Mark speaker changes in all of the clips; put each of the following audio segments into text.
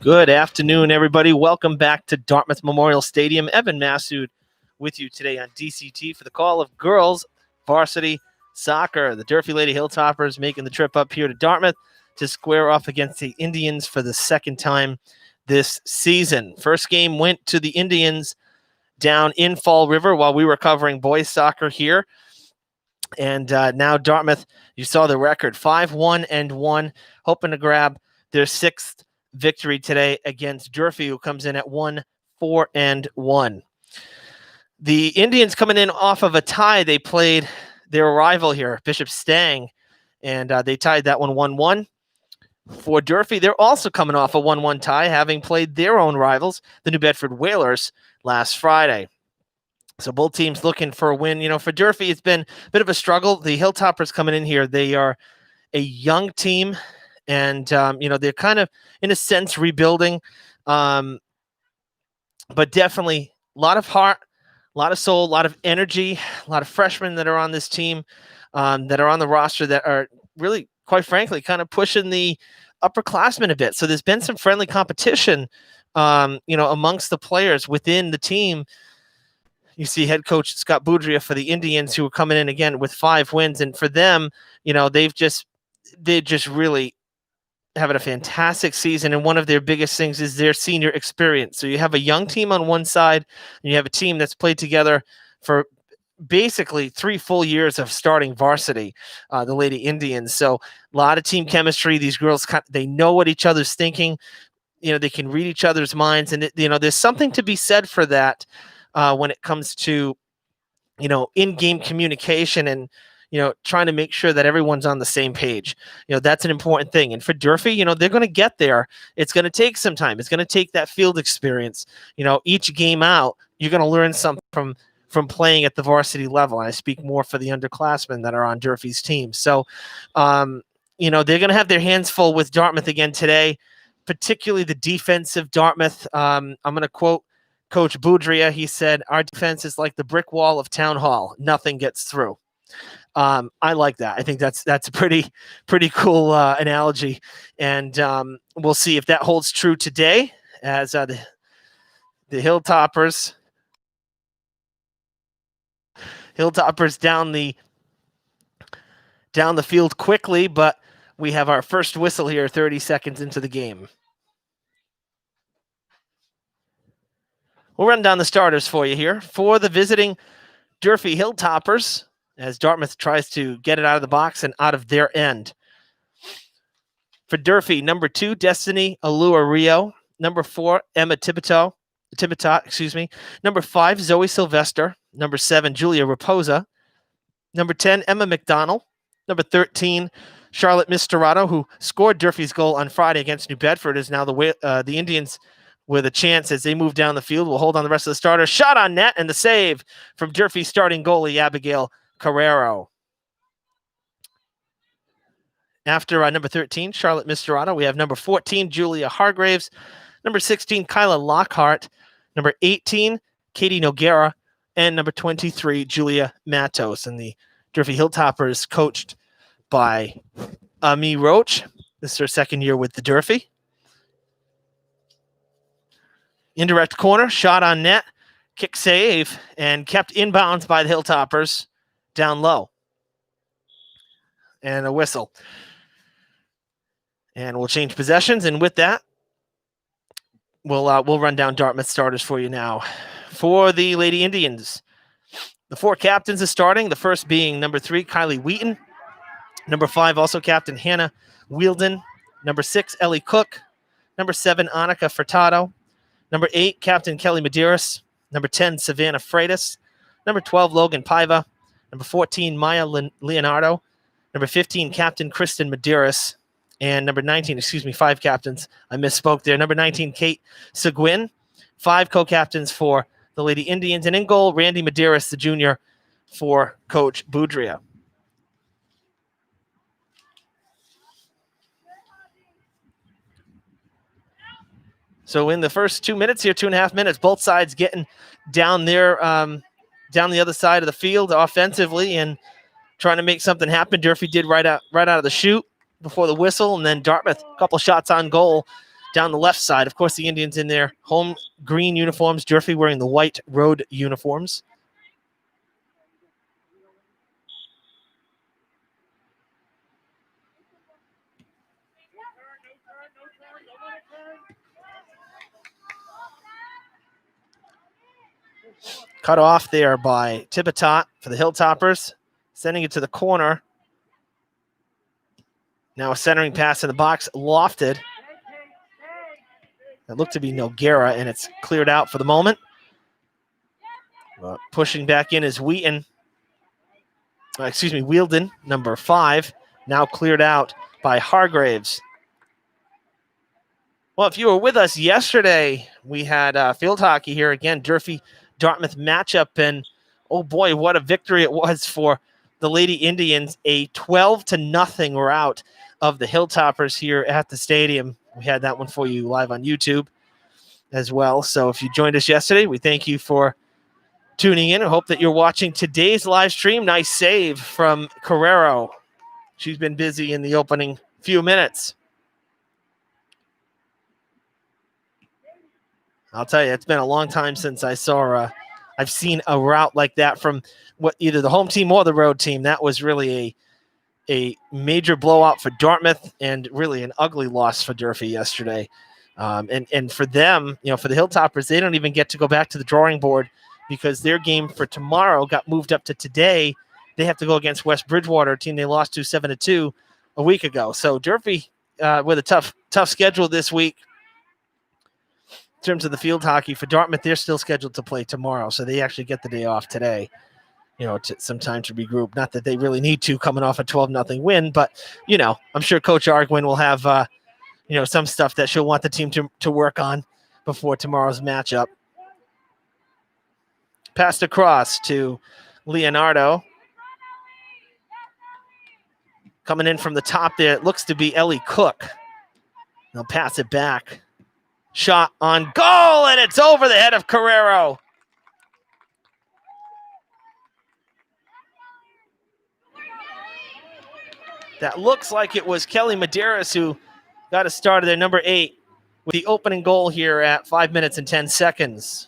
Speaker 1: Good afternoon, everybody. Welcome back to Dartmouth Memorial Stadium. Evan Massoud with you today on DCT for the call of girls varsity soccer. The Durfee Lady Hilltoppers making the trip up here to Dartmouth to square off against the Indians for the second time this season. First game went to the Indians down in Fall River while we were covering boys soccer here. And now Dartmouth, you saw the record, 5-1-1, hoping to grab their sixth victory today against Durfee, who comes in at 1-4-1. The Indians coming in off of a tie. They played their rival here, Bishop Stang, and they tied that one 1-1. For Durfee, they're also coming off a 1-1 tie, having played their own rivals, the New Bedford Whalers, last Friday. So both teams looking for a win. You know, for Durfee, it's been a bit of a struggle. The Hilltoppers coming in here, they are a young team, and, they're kind of, in a sense, rebuilding. But definitely a lot of heart, a lot of soul, a lot of energy, a lot of freshmen that are on this team, that are on the roster that are really, quite frankly, kind of pushing the upperclassmen a bit. So there's been some friendly competition, amongst the players within the team. You see head coach Scott Boudria for the Indians, who are coming in again with 5 wins. And for them, they're just really having a fantastic season. And one of their biggest things is their senior experience. So you have a young team on one side, and you have a team that's played together for basically 3 full years of starting varsity, the Lady Indians. So a lot of team chemistry. These girls, they know what each other's thinking. They can read each other's minds. And, there's something to be said for that. When it comes to, in-game communication and, trying to make sure that everyone's on the same page. That's an important thing. And for Durfee, they're going to get there. It's going to take some time. It's going to take that field experience. Each game out, you're going to learn something from playing at the varsity level. And I speak more for the underclassmen that are on Durfee's team. So, they're going to have their hands full with Dartmouth again today, particularly the defensive Dartmouth. I'm going to quote Coach Boudria. He said, "Our defense is like the brick wall of Town Hall. Nothing gets through." I like that. I think that's a pretty cool analogy, and we'll see if that holds true today as the Hilltoppers down the field quickly. But we have our first whistle here, 30 seconds into the game. We'll run down the starters for you here. For the visiting Durfee Hilltoppers, as Dartmouth tries to get it out of the box and out of their end. For Durfee, number 2, Destiny Alua Rio. Number 4, Emma Tibitot. Number 5, Zoe Sylvester. Number 7, Julia Raposa. Number 10, Emma McDonald. Number 13, Charlotte Misterato, who scored Durfee's goal on Friday against New Bedford, is now the Indians with a chance as they move down the field. We'll hold on the rest of the starters. Shot on net and the save from Durfee's starting goalie, Abigail Carrero. After number 13, Charlotte Misterato, we have number 14, Julia Hargraves. Number 16, Kyla Lockhart. Number 18, Katie Noguera. And number 23, Julia Matos. And the Durfee Hilltoppers coached by Ami Roach. This is her second year with the Durfee. Indirect corner, shot on net, kick save, and kept inbounds by the Hilltoppers down low. And a whistle. And we'll change possessions, and with that, we'll run down Dartmouth starters for you now. For the Lady Indians, the 4 captains are starting, the first being number 3, Kylie Wheaton. Number 5, also captain Hannah Wielden. Number 6, Ellie Cook. Number 7, Annika Furtado. Number 8, Captain Kelly Medeiros. Number 10, Savannah Freitas. Number 12, Logan Paiva. Number 14, Maya Leonardo. Number 15, Captain Kristen Medeiros. And number 19, 5 captains. I misspoke there. Number 19, Kate Seguin. 5 co-captains for the Lady Indians. And in goal, Randy Medeiros, the junior, for Coach Boudria. So in the first 2 minutes here, 2.5 minutes, both sides getting down there, down the other side of the field offensively and trying to make something happen. Durfee did right out of the chute before the whistle, and then Dartmouth, a couple shots on goal down the left side. Of course, the Indians in their home green uniforms, Durfee wearing the white road uniforms. Cut off there by Tipitot for the Hilltoppers, sending it to the corner. Now a centering pass in the box, lofted. It looked to be Noguera, and it's cleared out for the moment. Pushing back in is Wheaton. Wheeldon, number 5, now cleared out by Hargraves. Well, if you were with us yesterday, we had field hockey here again, Durfee-Dartmouth matchup, and oh boy, what a victory it was for the Lady Indians. A 12-0 rout of the Hilltoppers here at the stadium. We had that one for you live on YouTube as well. So if you joined us yesterday, we thank you for tuning in. I hope that you're watching today's live stream. Nice save from Carrero. She's been busy in the opening few minutes. I'll tell you, it's been a long time since I've seen a route like that from either the home team or the road team. That was really a major blowout for Dartmouth and really an ugly loss for Durfee yesterday. And for them, for the Hilltoppers, they don't even get to go back to the drawing board because their game for tomorrow got moved up to today. They have to go against West Bridgewater, a team they lost to 7-2 a week ago. So Durfee with a tough schedule this week. In terms of the field hockey for Dartmouth, they're still scheduled to play tomorrow, so they actually get the day off today, some time to regroup. Not that they really need to coming off a 12-0 win, but, I'm sure Coach Arguin will have, some stuff that she'll want the team to work on before tomorrow's matchup. Passed across to Leonardo. Coming in from the top there, it looks to be Ellie Cook. They'll pass it back. Shot on goal, and it's over the head of Carrero. That looks like it was Kelly Medeiros who got us started there, number 8, with the opening goal here at 5 minutes and 10 seconds.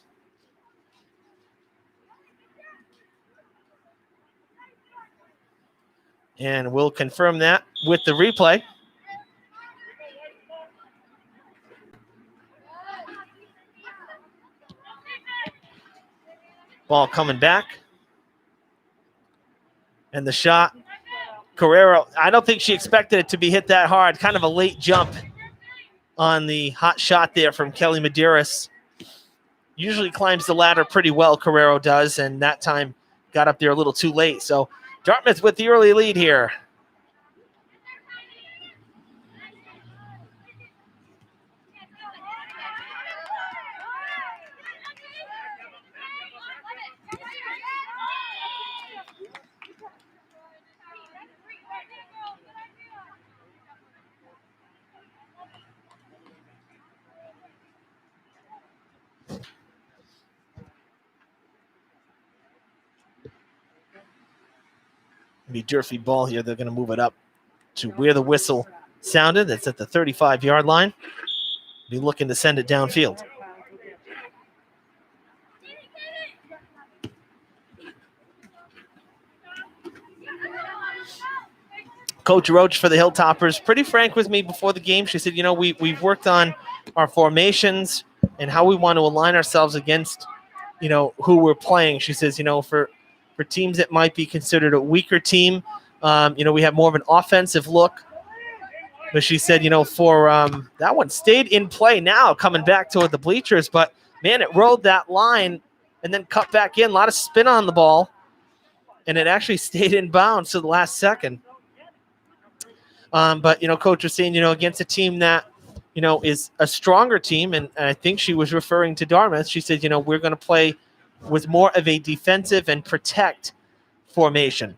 Speaker 1: And we'll confirm that with the replay. Ball coming back. And the shot, Carrero, I don't think she expected it to be hit that hard. Kind of a late jump on the hot shot there from Kelly Medeiros. Usually climbs the ladder pretty well, Carrero does, and that time got up there a little too late. So Dartmouth with the early lead here. Be Durfee ball here. They're going to move it up to where the whistle sounded. That's at the 35-yard line. Be looking to send it downfield. Coach Roach for the Hilltoppers, pretty frank with me before the game. She said, we've worked on our formations and how we want to align ourselves against, who we're playing. She says, for teams that might be considered a weaker team, we have more of an offensive look. But she said, for that one stayed in play now, coming back toward the bleachers. But, man, it rode that line and then cut back in. A lot of spin on the ball. And it actually stayed in bounds to the last second. But, Coach was saying, against a team that, is a stronger team, and I think she was referring to Dartmouth. She said, we're going to play with more of a defensive and protect formation,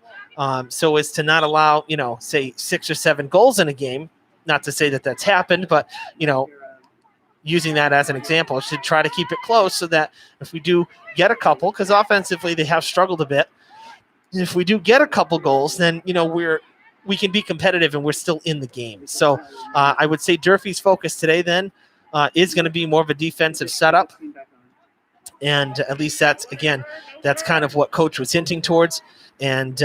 Speaker 1: so as to not allow, say 6 or 7 goals in a game. Not to say that that's happened, but, using that as an example, should try to keep it close so that if we do get a couple, because offensively they have struggled a bit, if we do get a couple goals, then, we can be competitive and we're still in the game. So I would say Durfee's focus today then is going to be more of a defensive setup. And at least that's kind of what Coach was hinting towards. And,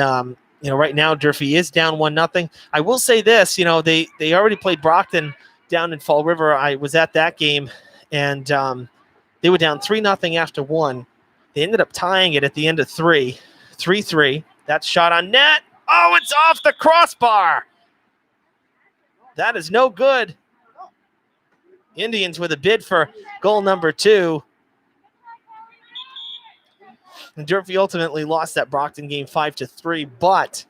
Speaker 1: right now Durfee is down 1-0. I will say this, they already played Brockton down in Fall River. I was at that game, and they were down 3-0 after 1. They ended up tying it at the end of 3-3. That shot on net. Oh, it's off the crossbar. That is no good. Indians with a bid for goal number 2. And Durfee ultimately lost that Brockton game 5-3, but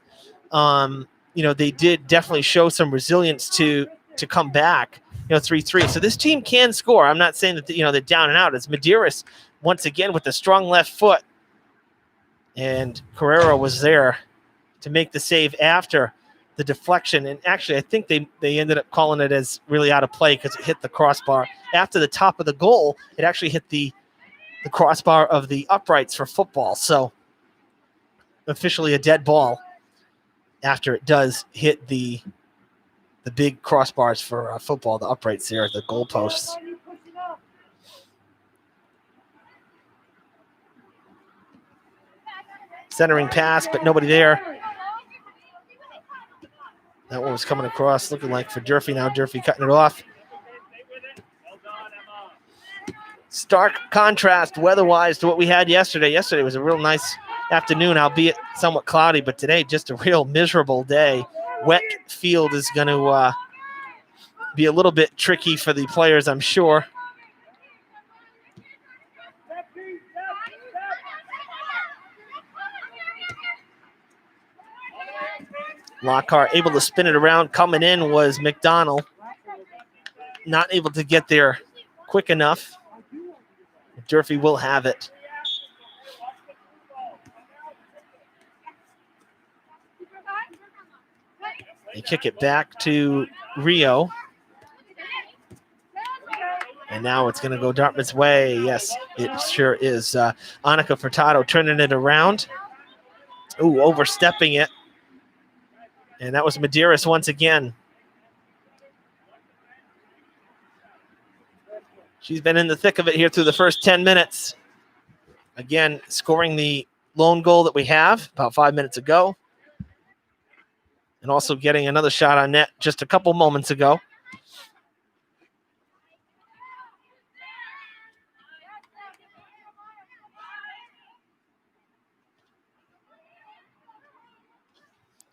Speaker 1: they did definitely show some resilience to come back. 3-3. So this team can score. I'm not saying that they're down and out. It's Medeiros once again with a strong left foot, and Carrera was there to make the save after the deflection. And actually, I think they ended up calling it as really out of play because it hit the crossbar after the top of the goal. It actually hit the crossbar of the uprights for football. So officially a dead ball after it does hit the big crossbars for football, the uprights there at the goalposts. Centering pass, but nobody there. That one was coming across, looking like for Durfee now. Durfee cutting it off. Stark contrast weather-wise to what we had yesterday. Yesterday was a real nice afternoon, albeit somewhat cloudy, but today just a real miserable day. Wet field is going to be a little bit tricky for the players, I'm sure. Lockhart able to spin it around. Coming in was McDonald. Not able to get there quick enough. Durfee will have it. They kick it back to Rio. And now it's going to go Dartmouth's way. Yes, it sure is. Annika Furtado turning it around. Ooh, overstepping it. And that was Medeiros once again. She's been in the thick of it here through the first 10 minutes. Again, scoring the lone goal that we have about 5 minutes ago. And also getting another shot on net just a couple moments ago.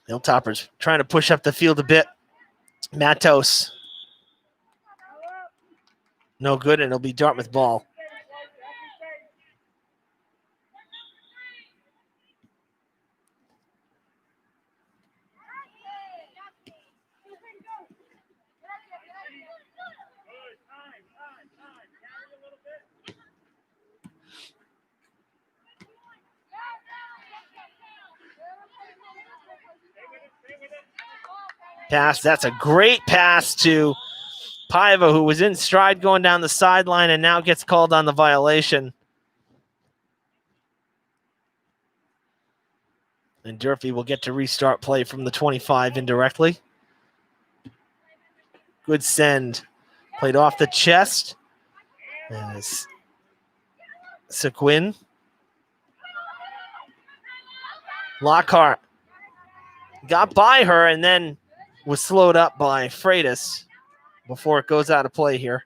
Speaker 1: Hilltoppers trying to push up the field a bit. Matos. No good, and it'll be Dartmouth ball. Pass. That's a great pass to Paiva, who was in stride going down the sideline and now gets called on the violation. And Durfee will get to restart play from the 25 indirectly. Good send. Played off the chest. As Sequin. Lockhart got by her and then was slowed up by Freitas before it goes out of play here.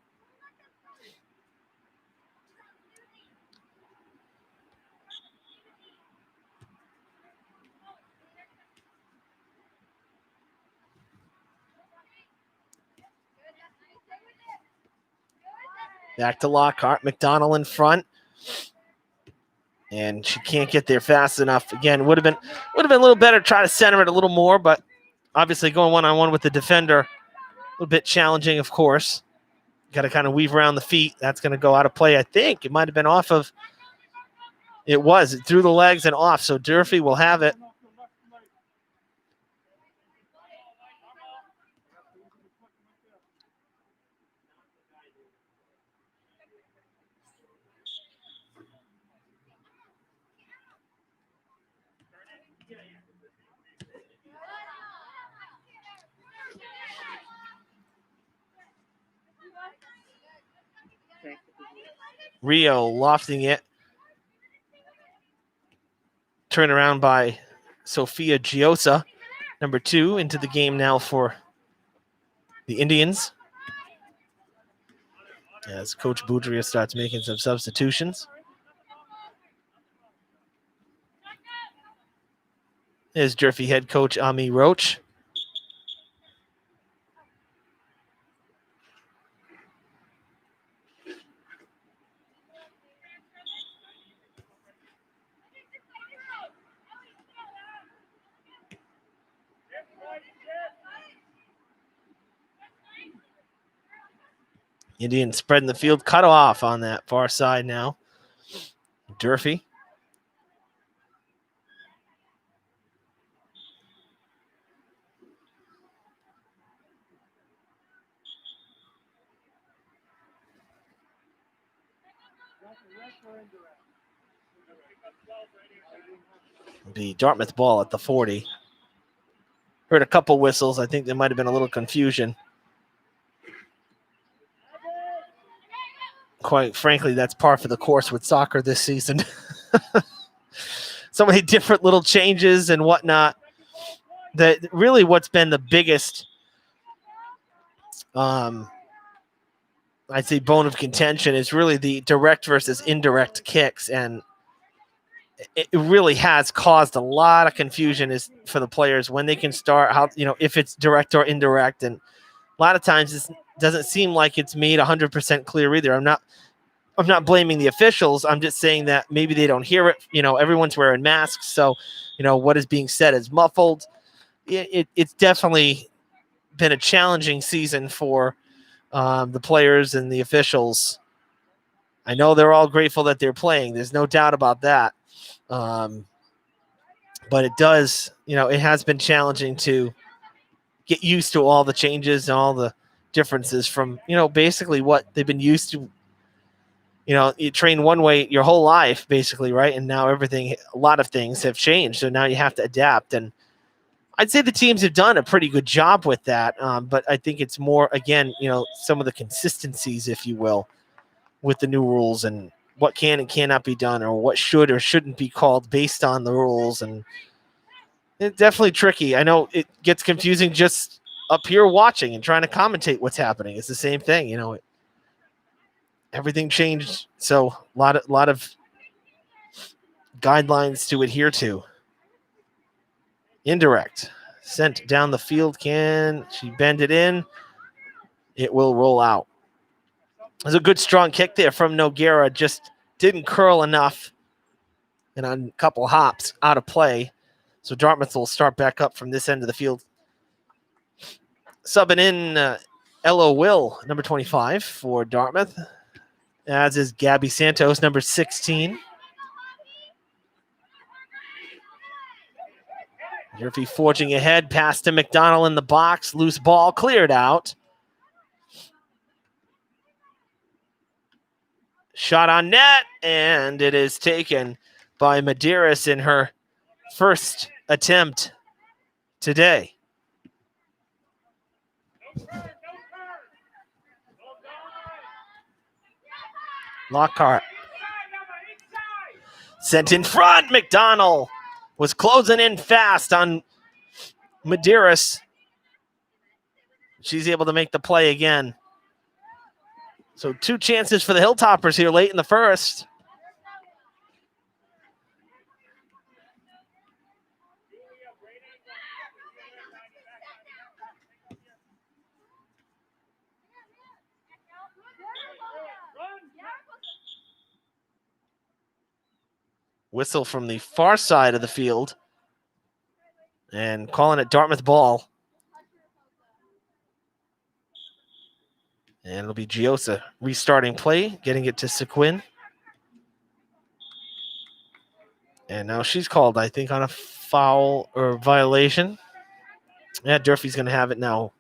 Speaker 1: Back to Lockhart. McDonald in front. And she can't get there fast enough. Again, would have been a little better to try to center it a little more, but obviously going one-on-one with the defender, a little bit challenging, of course. Got to kind of weave around the feet. That's going to go out of play, I think. It might have been off of – it was. It threw the legs and off, so Durfee will have it. Rio lofting it. Turn around by Sophia Giosa, number 2, into the game now for the Indians. As Coach Boudria starts making some substitutions. Is Durfee head coach Ami Roach. Indians spreading the field, cut off on that far side now. Durfee. The Dartmouth ball at the 40. Heard a couple whistles. I think there might have been a little confusion. Quite frankly, that's par for the course with soccer this season. So many different little changes and whatnot. That really what's been the biggest, I'd say, bone of contention is really the direct versus indirect kicks. And it really has caused a lot of confusion for the players when they can start, how, if it's direct or indirect. And a lot of times it doesn't seem like it's made 100% clear either. I'm not blaming the officials. I'm just saying that maybe they don't hear it. Everyone's wearing masks. So, what is being said is muffled. It's definitely been a challenging season for the players and the officials. I know they're all grateful that they're playing. There's no doubt about that. But it does, it has been challenging to get used to all the changes and all the differences from, basically what they've been used to. You train one way your whole life, basically, right? And now a lot of things have changed. So now you have to adapt. And I'd say the teams have done a pretty good job with that. But I think it's more, again, some of the consistencies, if you will, with the new rules and what can and cannot be done, or what should or shouldn't be called based on the rules. And it's definitely tricky. I know it gets confusing just up here watching and trying to commentate what's happening. It's the same thing, everything changed. So a lot of guidelines to adhere to. Indirect. Sent down the field. Can she bend it in? It will roll out. There's a good strong kick there from Noguera. Just didn't curl enough. And on a couple hops out of play. So Dartmouth will start back up from this end of the field. Subbing in Ella Will, number 25 for Dartmouth. As is Gabby Santos, number 16. Durfee forging ahead, pass to McDonald in the box. Loose ball cleared out. Shot on net, and it is taken by Medeiros in her first attempt today. Lockhart sent in front. McDonald was closing in fast on Medeiros. She's able to make the play again. So 2 chances for the Hilltoppers here late in the first. Whistle from the far side of the field. And calling it Dartmouth ball. And it'll be Giosa restarting play, getting it to Sequin. And now she's called, I think, on a foul or violation. Yeah, Durfee's going to have it now.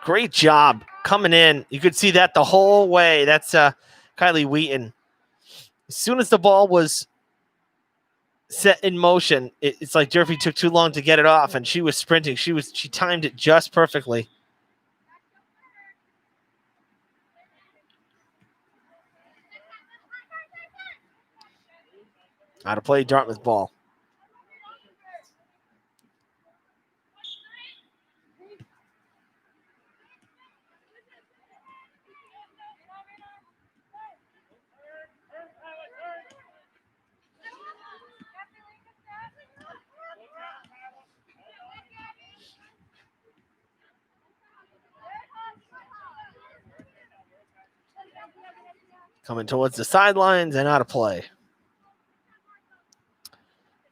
Speaker 1: Great job coming in. You could see that the whole way. That's Kylie Wheaton. As soon as the ball was set in motion. It's like Durfee took too long to get it off, and she was sprinting. She timed it just perfectly. Out of play, Dartmouth ball. Coming towards the sidelines and out of play.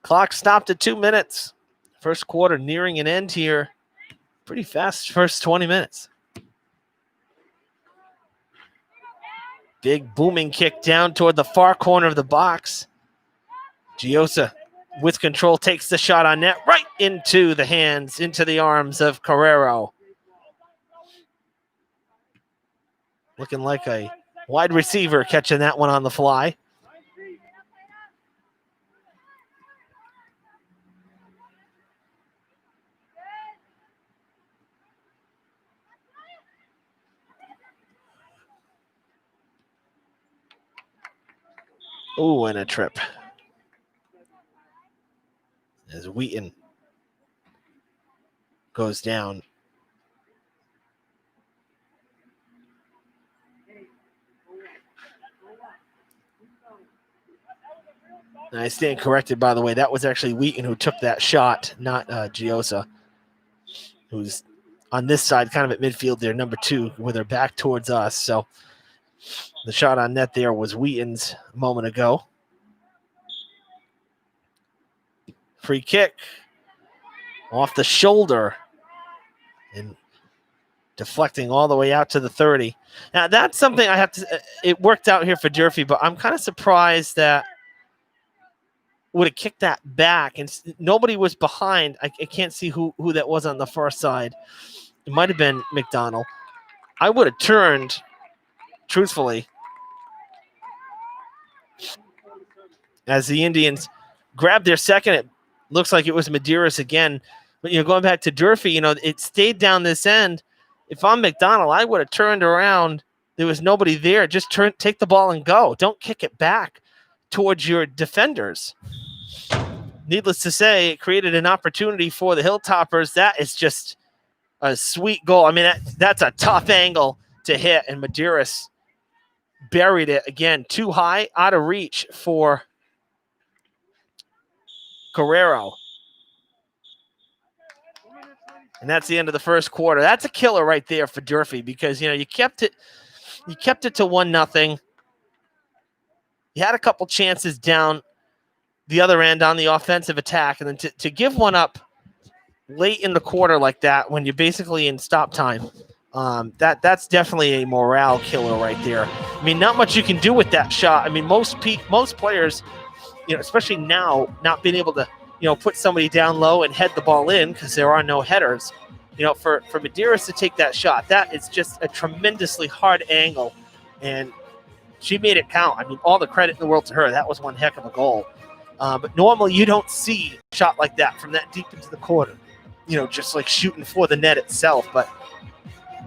Speaker 1: Clock stopped at 2 minutes. First quarter nearing an end here. Pretty fast first 20 minutes. Big booming kick down toward the far corner of the box. Giosa with control takes the shot on net right into the hands, into the arms of Carrero. Looking like a wide receiver catching that one on the fly. Ooh, and a trip. As Wheaton goes down. And I stand corrected, by the way. That was actually Wheaton who took that shot, not Giosa, who's on this side, kind of at midfield there, number 2, with her back towards us. So the shot on net there was Wheaton's a moment ago. Free kick off the shoulder and deflecting all the way out to the 30. Now, that's something I have to – it worked out here for Durfee, but I'm kind of surprised that would have kicked that back, and nobody was behind. I can't see who that was on the far side. It might have been McDonald. I would have turned, truthfully, as the Indians grabbed their second. It looks like it was Medeiros again. But, going back to Durfee, it stayed down this end. If I'm McDonald, I would have turned around. There was nobody there. Just take the ball and go. Don't kick it back towards your defenders. Needless to say, it created an opportunity for the Hilltoppers. That is just a sweet goal. I mean, that's a tough angle to hit, and Medeiros buried it again, too high, out of reach for Carrero. And that's the end of the first quarter. That's a killer right there for Durfee because, you kept it to 1-0. You had a couple chances down the other end on the offensive attack, and then to give one up late in the quarter like that when you're basically in stop time, that's definitely a morale killer right there. I mean, not much you can do with that shot. I mean, most players, especially now, not being able to, put somebody down low and head the ball in because there are no headers. For Medeiros to take that shot, that is just a tremendously hard angle, and she made it count. I mean, all the credit in the world to her. That was one heck of a goal. But normally you don't see a shot like that from that deep into the corner, just like shooting for the net itself. But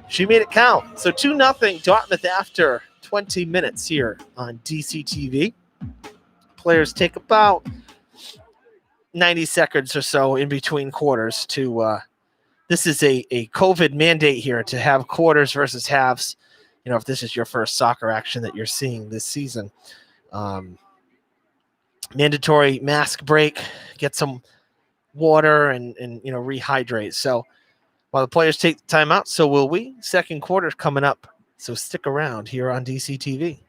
Speaker 1: she made it count. So 2-0 Dartmouth after 20 minutes here on DCTV. Players take about 90 seconds or so in between quarters to this is a COVID mandate here to have quarters versus halves. If this is your first soccer action that you're seeing this season. Mandatory mask break, get some water and rehydrate. So while the players take the time out, so will we. Second quarter coming up. So stick around here on DCTV.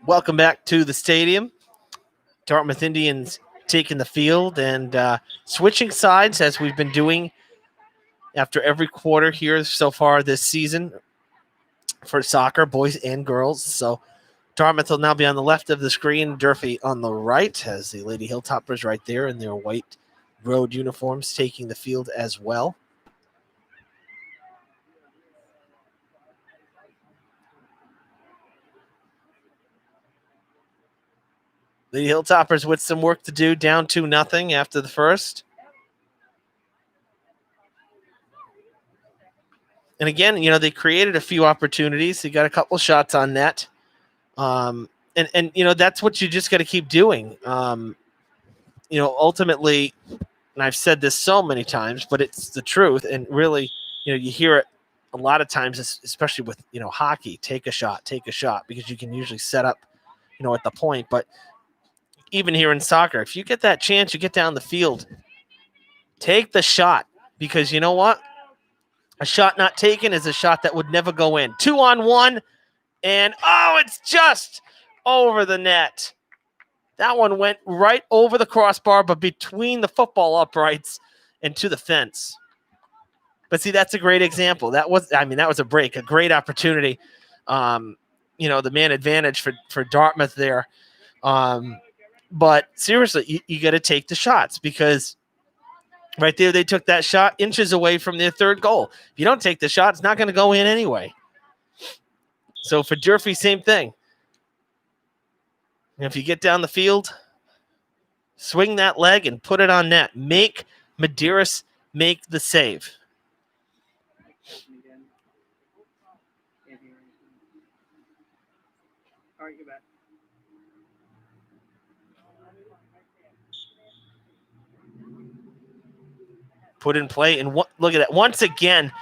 Speaker 1: Welcome back to the stadium. Dartmouth Indians taking the field and switching sides as we've been doing after every quarter here so far this season for soccer, boys and girls. So Dartmouth will now be on the left of the screen, Durfee on the right, as the Lady Hilltoppers right there in their white road uniforms taking the field as well. The Hilltoppers with some work to do, down 2-0 after the first. And again, they created a few opportunities. They got a couple shots on net. And that's what you just got to keep doing. Ultimately, and I've said this so many times, but it's the truth. And really, you hear it a lot of times, especially with, hockey, take a shot, because you can usually set up, at the point. But even here in soccer, if you get that chance, you get down the field, take the shot, because you know what? A shot not taken is a shot that would never go in. 2-on-1, and it's just over the net. That one went right over the crossbar, but between the football uprights and to the fence. But see, that's a great example. That was a break, a great opportunity. The man advantage for Dartmouth there. But seriously, you got to take the shots, because right there they took that shot inches away from their third goal. If you don't take the shot, it's not going to go in anyway. So for Durfee, same thing. And if you get down the field, swing that leg and put it on net. Make Medeiros make the save. Put in play, and look at that. Once again,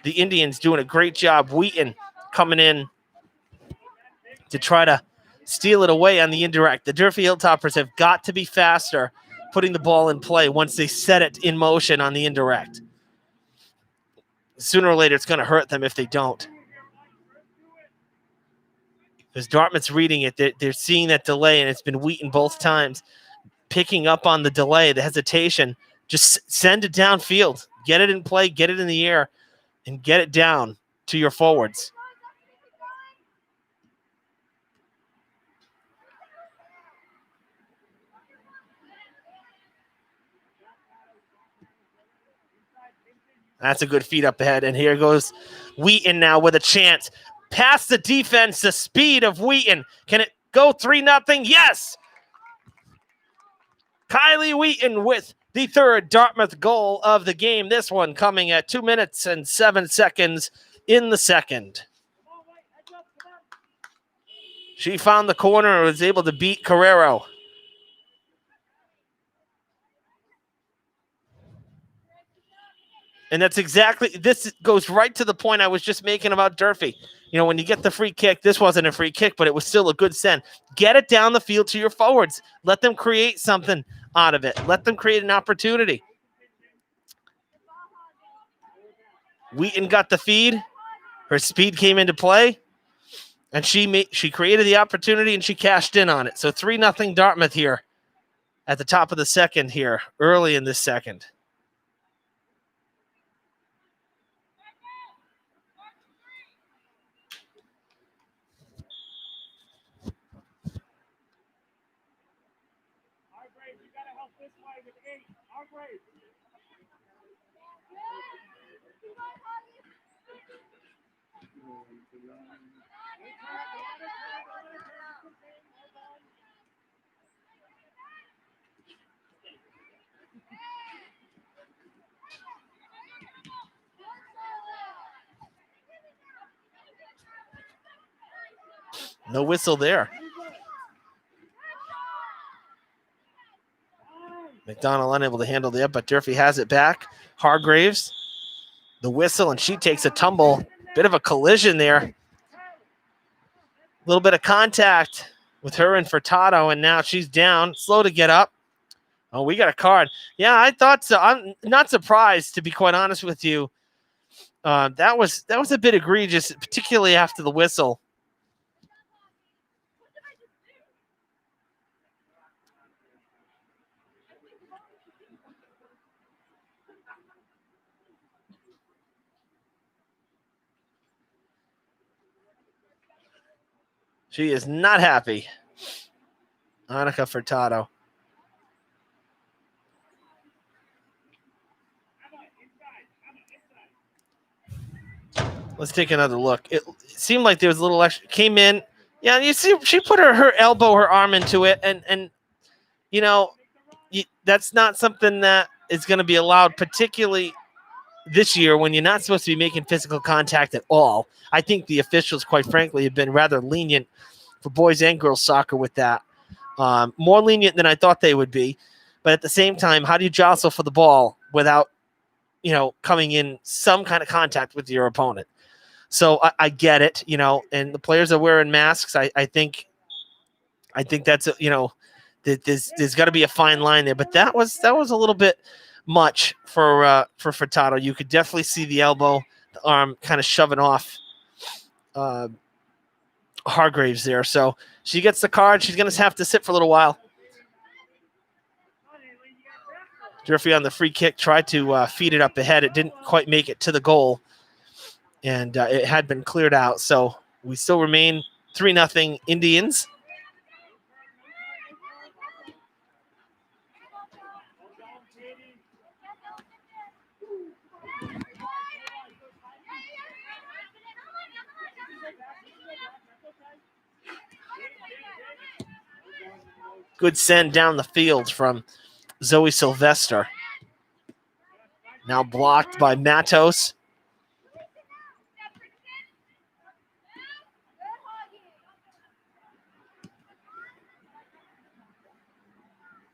Speaker 1: the Indians doing a great job. Wheaton coming in to try to steal it away on the indirect. The Durfee Hilltoppers have got to be faster putting the ball in play once they set it in motion on the indirect. Sooner or later, it's going to hurt them if they don't. Because Dartmouth's reading it. They're seeing that delay, and it's been Wheaton both times. Picking up on the delay, the hesitation. Just send it downfield. Get it in play, get it in the air, and get it down to your forwards. That's a good feed up ahead. And here goes Wheaton now with a chance. Past the defense, the speed of Wheaton. Can it go 3-0? Yes! Kylie Wheaton with the third Dartmouth goal of the game. This one coming at 2 minutes and 7 seconds in the second. She found the corner and was able to beat Carrero. And that's exactly, this goes right to the point I was just making about Durfee. When you get the free kick, this wasn't a free kick, but it was still a good send. Get it down the field to your forwards. Let them create something out of it. Let them create an opportunity. Wheaton got the feed. Her speed came into play. And she created the opportunity, and she cashed in on it. So 3-0 Dartmouth here at the top of the second here, early in this second. No whistle there. McDonald unable to handle it, but Durfee has it back. Hargraves, the whistle, and she takes a tumble. Bit of a collision there. A little bit of contact with her and Furtado, and now she's down. Slow to get up. Oh, we got a card. Yeah, I thought so. I'm not surprised, to be quite honest with you. That was a bit egregious, particularly after the whistle. She is not happy. Annika Furtado. Let's take another look. It seemed like there was a little extra. Came in. Yeah, you see, she put her elbow, her arm into it, and you know, that's not something that is going to be allowed, particularly this year when you're not supposed to be making physical contact at all. I think the officials, quite frankly, have been rather lenient for boys and girls soccer with that. More lenient than I thought they would be. But at the same time, how do you jostle for the ball without, coming in some kind of contact with your opponent? So I get it, and the players are wearing masks. I think that's there's got to be a fine line there. But that was a little bit much for Furtado. You could definitely see the elbow, the arm kind of shoving off Hargraves there. So she gets the card. She's going to have to sit for a little while. Durfee on the free kick tried to feed it up ahead. It didn't quite make it to the goal, and it had been cleared out. So we still remain 3-0 Indians. Good send down the field from Zoe Sylvester. Now blocked by Matos.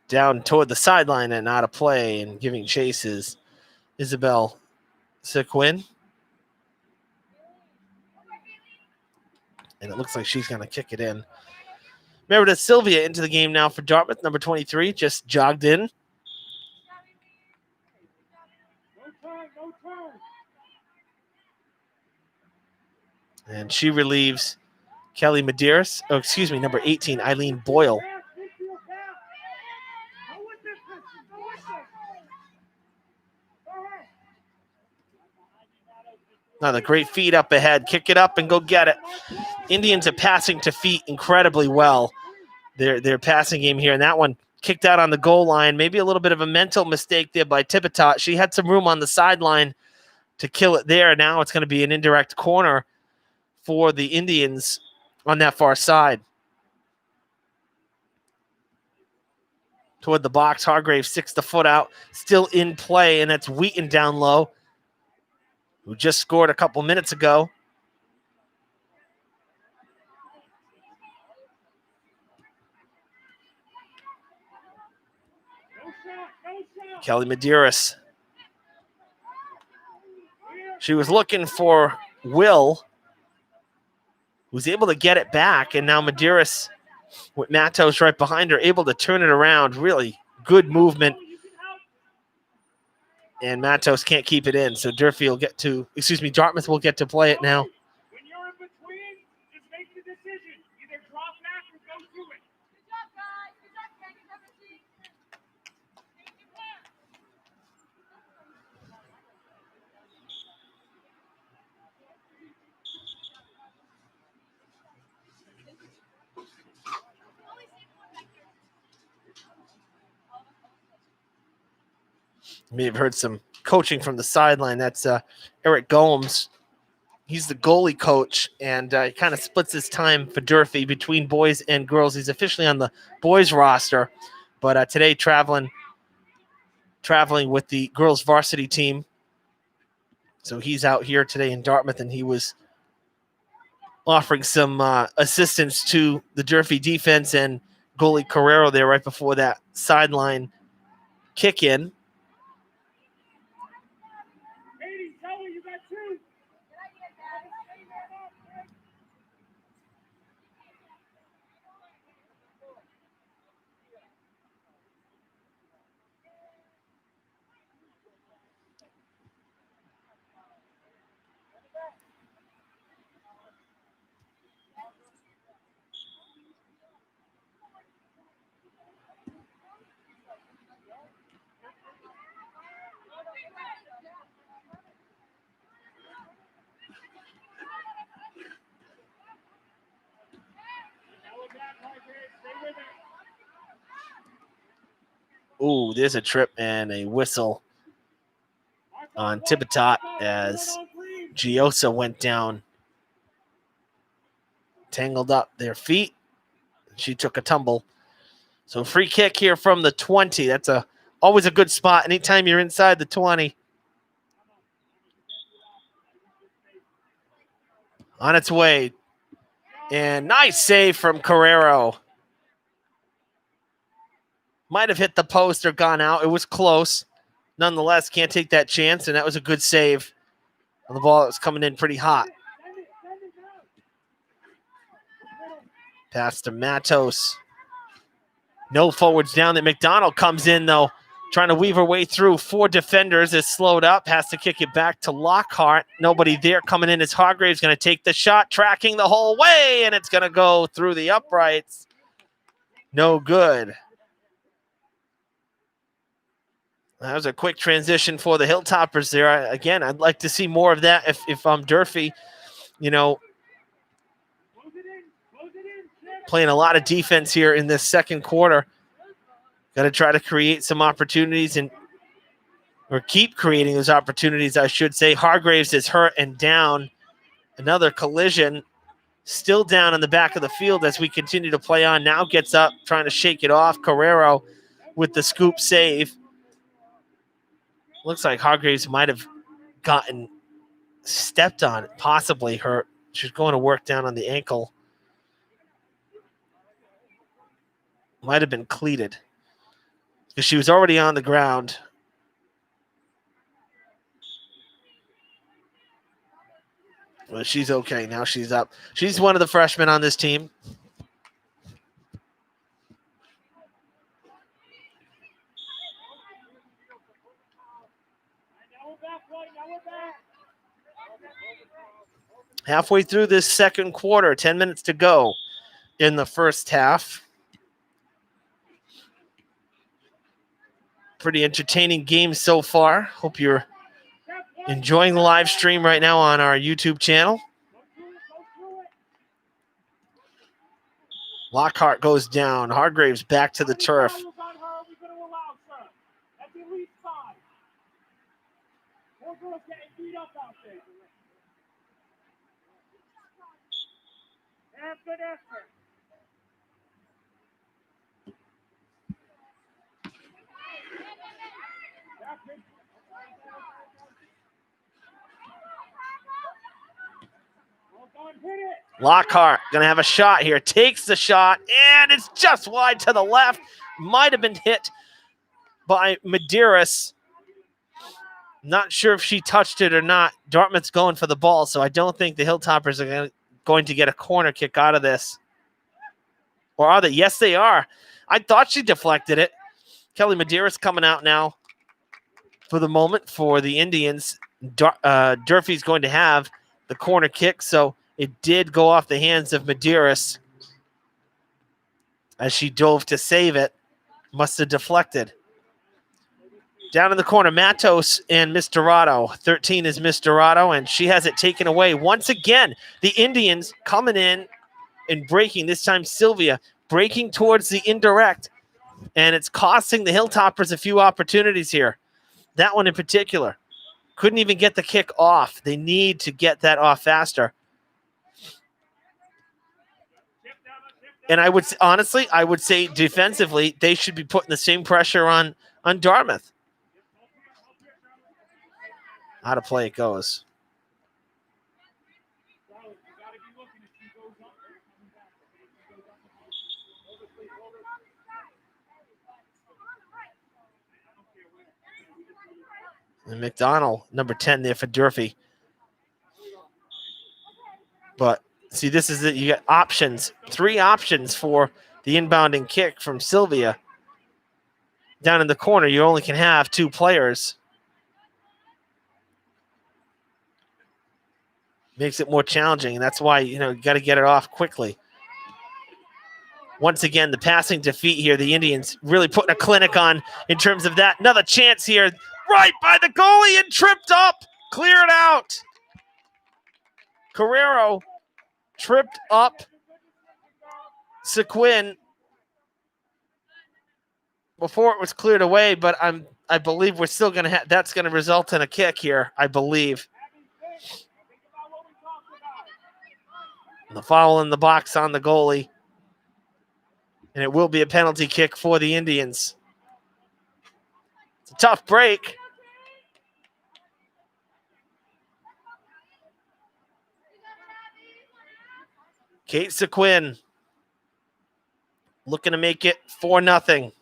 Speaker 1: Down toward the sideline and out of play and giving chases. Isabel Sequin. And it looks like she's going to kick it in. Meredith Sylvia into the game now for Dartmouth, number 23, just jogged in. And she relieves Kelly Medeiros. Oh, excuse me, number 18, Eileen Boyle. Another great feed up ahead. Kick it up and go get it. Indians are passing to feet incredibly well. Their passing game here. And that one kicked out on the goal line. Maybe a little bit of a mental mistake there by Tipitot. She had some room on the sideline to kill it there. Now it's going to be an indirect corner for the Indians on that far side. Toward the box, Hargraves sticks the foot out. Still in play, and that's Wheaton down low, who just scored a couple minutes ago. Kelly Medeiros. She was looking for Will, who's able to get it back, and now Medeiros, with Matos right behind her, able to turn it around. Really good movement. And Matos can't keep it in, so Durfee will Dartmouth will get to play it now.
Speaker 2: When you're in between, just make the decision. Either drop back or go through it. Good job, guys. Good job, Kenny.
Speaker 1: You may have heard some coaching from the sideline. That's Eric Gomes. He's the goalie coach, and he kind of splits his time for Durfee between boys and girls. He's officially on the boys roster, but today traveling with the girls varsity team. So he's out here today in Dartmouth, and he was offering some assistance to the Durfee defense and goalie Carrero there right before that sideline kick in. Ooh, there's a trip and a whistle on Tibitot as Giosa went down, tangled up their feet. She took a tumble. So free kick here from the 20. That's always a good spot anytime you're inside the 20. On its way. And nice save from Carrero. Might have hit the post or gone out. It was close. Nonetheless, can't take that chance, and that was a good save on the ball that was coming in pretty hot. Pass to Matos. No forwards down there. McDonald comes in, though, trying to weave her way through. 4 defenders is slowed up. Has to kick it back to Lockhart. Nobody there coming in as Hargrave's going to take the shot, tracking the whole way, and it's going to go through the uprights. No good. That was a quick transition for the Hilltoppers there. Again, I'd like to see more of that if I'm Durfee, playing a lot of defense here in this second quarter. Got to try to create some opportunities or keep creating those opportunities, I should say. Hargraves is hurt and down. Another collision. Still down in the back of the field as we continue to play on. Now gets up, trying to shake it off. Carrero with the scoop save. Looks like Hargraves might have gotten stepped on, possibly hurt. She's going to work down on the ankle. Might have been cleated because she was already on the ground. Well, she's okay. Now she's up. She's one of the freshmen on this team. Halfway through this second quarter, 10 minutes to go in the first half. Pretty entertaining game so far. Hope you're enjoying the live stream right now on our YouTube channel. Lockhart goes down. Hargraves back to the turf. Lockhart going to have a shot here. Takes the shot, and it's just wide to the left. Might have been hit by Medeiros. Not sure if she touched it or not. Dartmouth's going for the ball, so I don't think the Hilltoppers are going to get a corner kick out of this. Or are they? Yes, they are. I thought she deflected it. Kelly Medeiros coming out now for the moment for the Indians. Durfee's going to have the corner kick, so it did go off the hands of Medeiros as she dove to save it. Must have deflected. Down in the corner, Matos and Miss Dorado. 13 is Miss Dorado, and she has it taken away. Once again, the Indians coming in and breaking, this time Sylvia, breaking towards the indirect, and it's costing the Hilltoppers a few opportunities here. That one in particular. Couldn't even get the kick off. They need to get that off faster. And I would say defensively, they should be putting the same pressure on Dartmouth. Out of play it goes. And McDonald, number 10 there for Durfee. But see, this is it. You got options, 3 options for the inbounding kick from Sylvia. Down in the corner, you only can have 2 players. Makes it more challenging, and that's why, you got to get it off quickly. Once again, the passing defeat here, the Indians really putting a clinic on in terms of that. Another chance here, right by the goalie and tripped up, cleared out. Carrero tripped up Sequin. before it was cleared away, but I believe we're still going to have, that's going to result in a kick here, I believe. The foul in the box on the goalie. And it will be a penalty kick for the Indians. It's a tough break. Kate Sequin looking to make it 4-0.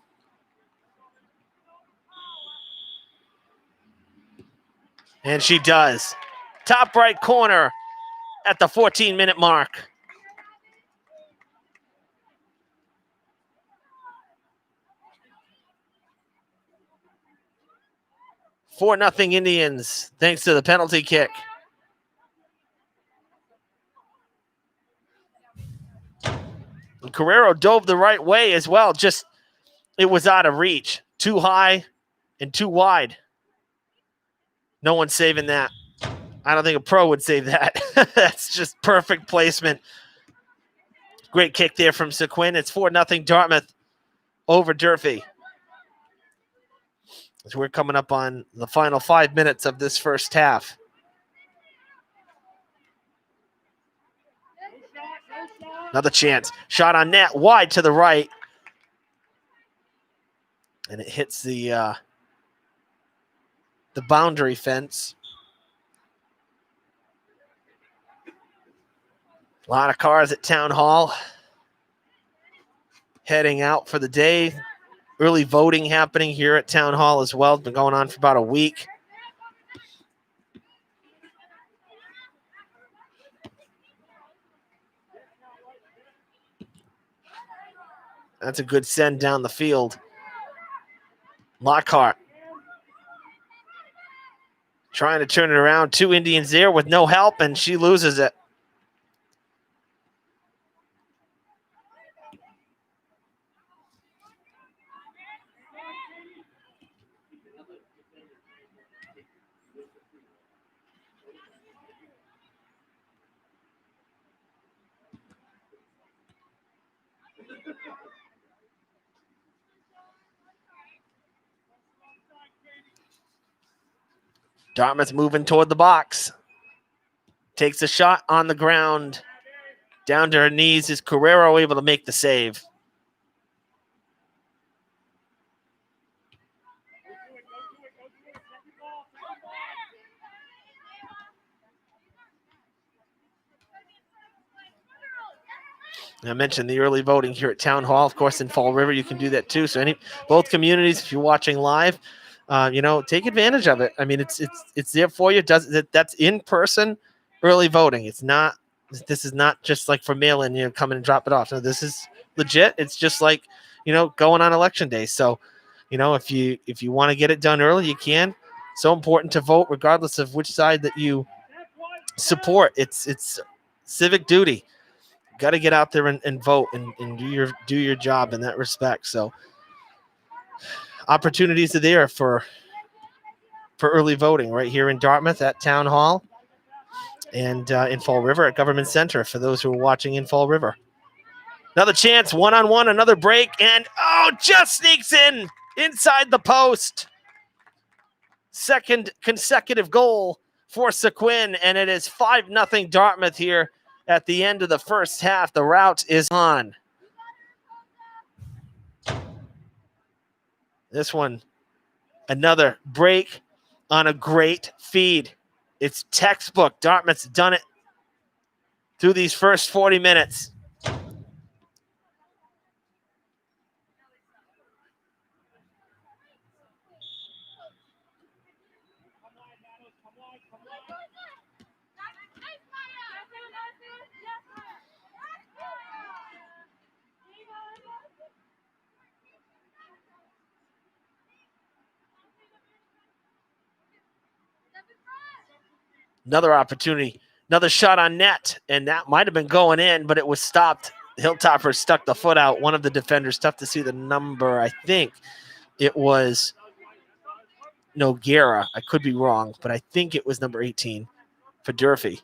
Speaker 1: And she does. Top right corner at the 14-minute mark. Four nothing Indians, thanks to the penalty kick. And Carrero dove the right way as well. Just, it was out of reach. Too high and too wide. No one's saving that. I don't think a pro would save that. That's just perfect placement. Great kick there from Sequin. It's 4-0 Dartmouth over Durfee. As we're coming up on the final 5 minutes of this first half. Another chance. Shot on net, wide to the right. And it hits the boundary fence. A lot of cars at Town Hall heading out for the day. Early voting happening here at Town Hall as well. It's been going on for about a week. That's a good send down the field. Lockhart trying to turn it around. Two Indians there with no help, and she loses it. Dartmouth moving toward the box. Takes a shot on the ground. Down to her knees. Is Carrero able to make the save? I mentioned the early voting here at Town Hall. Of course, in Fall River, you can do that too. So both communities, if you're watching live, take advantage of it. I mean, it's there for you. That's in person early voting. This is not just like for mail-in. Come in and drop it off. No, this is legit. It's just like going on election day. So, if you want to get it done early, you can. So important to vote, regardless of which side that you support. It's civic duty. Got to get out there and vote and do your job in that respect. So opportunities are there for early voting right here in Dartmouth at Town Hall and in Fall River at Government Center for those who are watching in Fall River. Another chance, one-on-one, another break, and just sneaks in inside the post. Second consecutive goal for Sequin, and it is 5-0 Dartmouth here. At the end of the first half, the route is on. This one, another break on a great feed. It's textbook. Dartmouth's done it through these first 40 minutes. Another opportunity, another shot on net, and that might have been going in, but it was stopped. Hilltopper stuck the foot out. One of the defenders, tough to see the number. I think it was Noguera. I could be wrong, but I think it was number 18 for Durfee.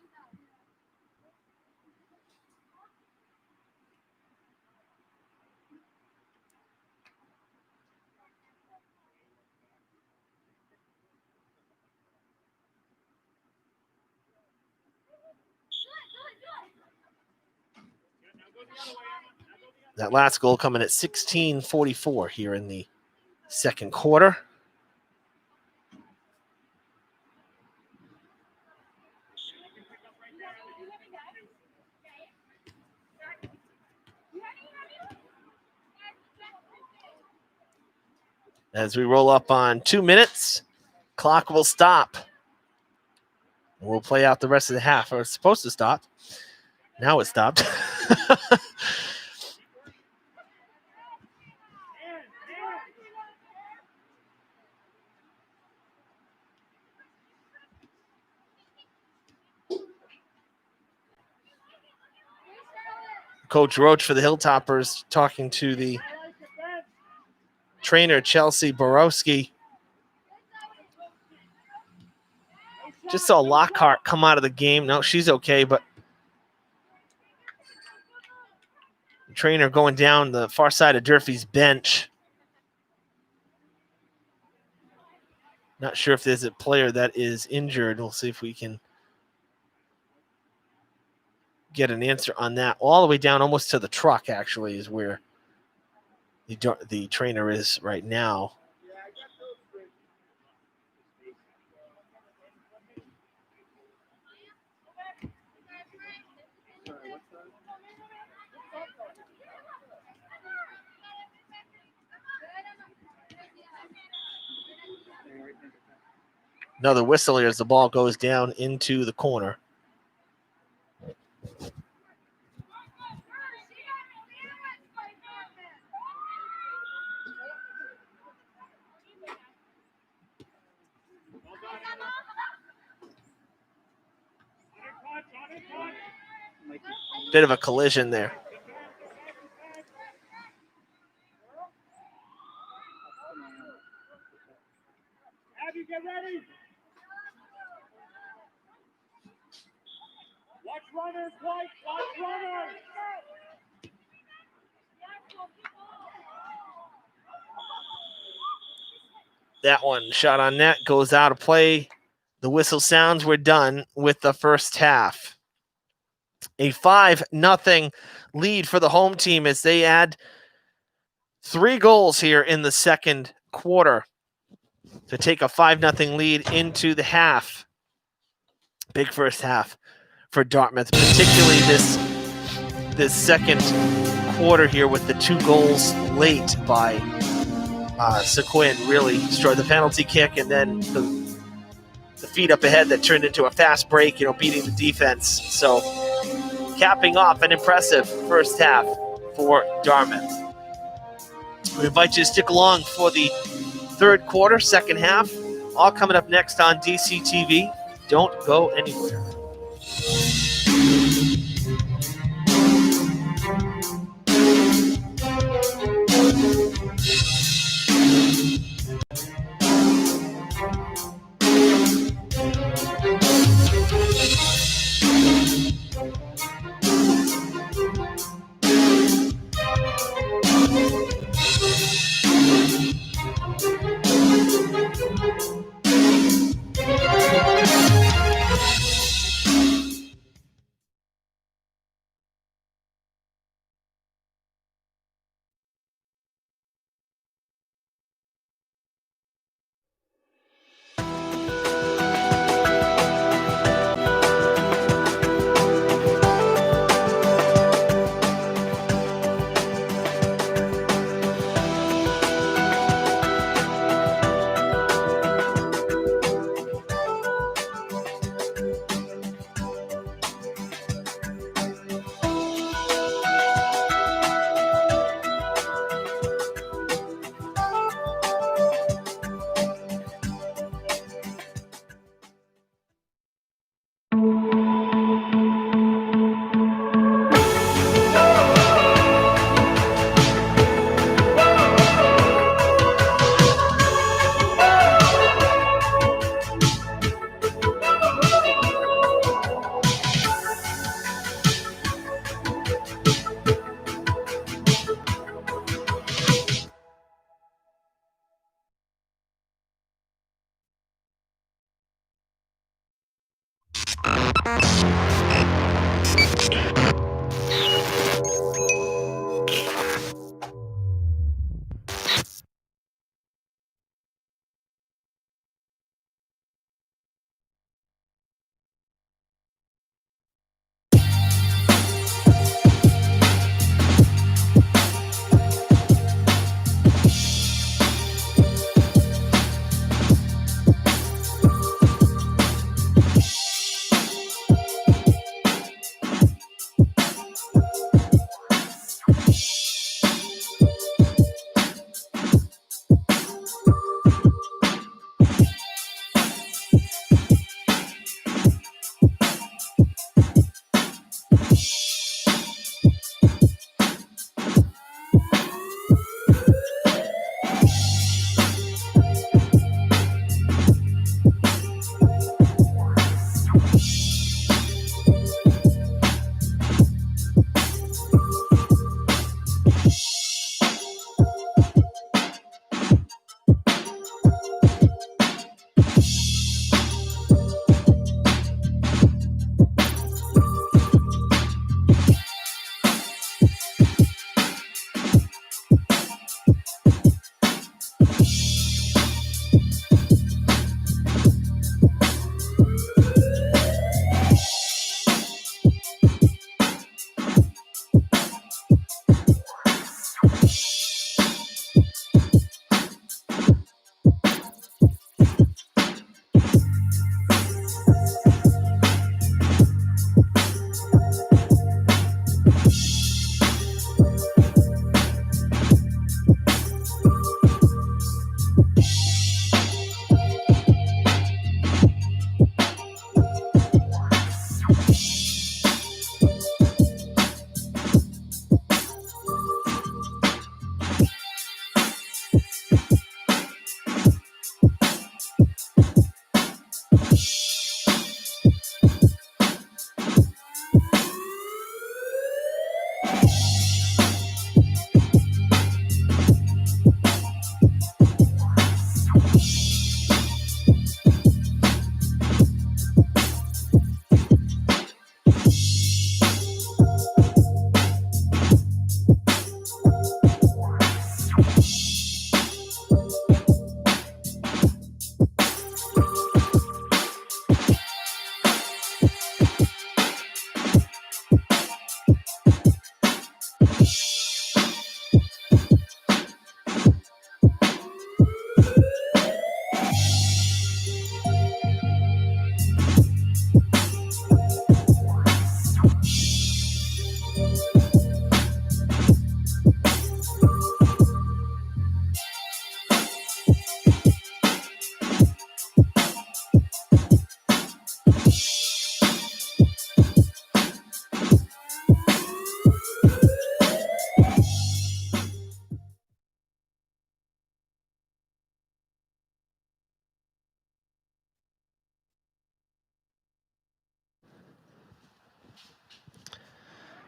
Speaker 1: That last goal coming at 16:44 here in the second quarter. As we roll up on 2 minutes, clock will stop. We'll play out the rest of the half. Or it's supposed to stop. Now it stopped. Coach Roach for the Hilltoppers talking to the trainer, Chelsea Borowski. Just saw Lockhart come out of the game. No, she's okay, but the trainer going down the far side of Durfee's bench. Not sure if there's a player that is injured. We'll see if we can get an answer on that. All the way down almost to the truck, actually, is where the trainer is right now. Another whistle here as the ball goes down into the corner. Bit of a collision there.
Speaker 2: Abby, get ready. Watch runners, White. Watch runners.
Speaker 1: That one shot on net goes out of play. The whistle sounds. We're done with the first half. A 5-0 lead for the home team as they add 3 goals here in the second quarter to take a 5-0 lead into the half. Big first half for Dartmouth, particularly this second quarter here with the 2 goals late by Sequin. Really destroyed the penalty kick and then the feed up ahead that turned into a fast break, beating the defense. So capping off an impressive first half for Dartmouth. We invite you to stick along for the third quarter, second half, all coming up next on DCTV. Don't go anywhere.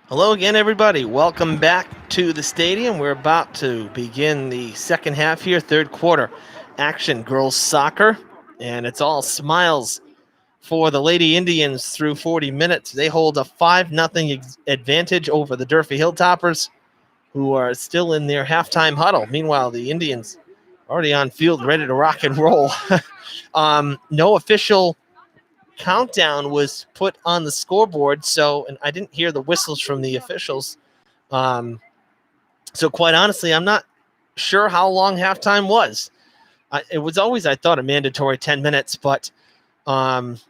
Speaker 1: Hello again, everybody. Welcome back to the stadium. We're about to begin the second half here, third quarter action, girls soccer, and it's all smiles for the Lady Indians through 40 minutes. They hold a 5-0 advantage over the Durfee Hilltoppers, who are still in their halftime huddle. Meanwhile, the Indians already on field, ready to rock and roll. No official countdown was put on the scoreboard, and I didn't hear the whistles from the officials. So quite honestly, I'm not sure how long halftime was. It was always, I thought, a mandatory 10 minutes, but honestly,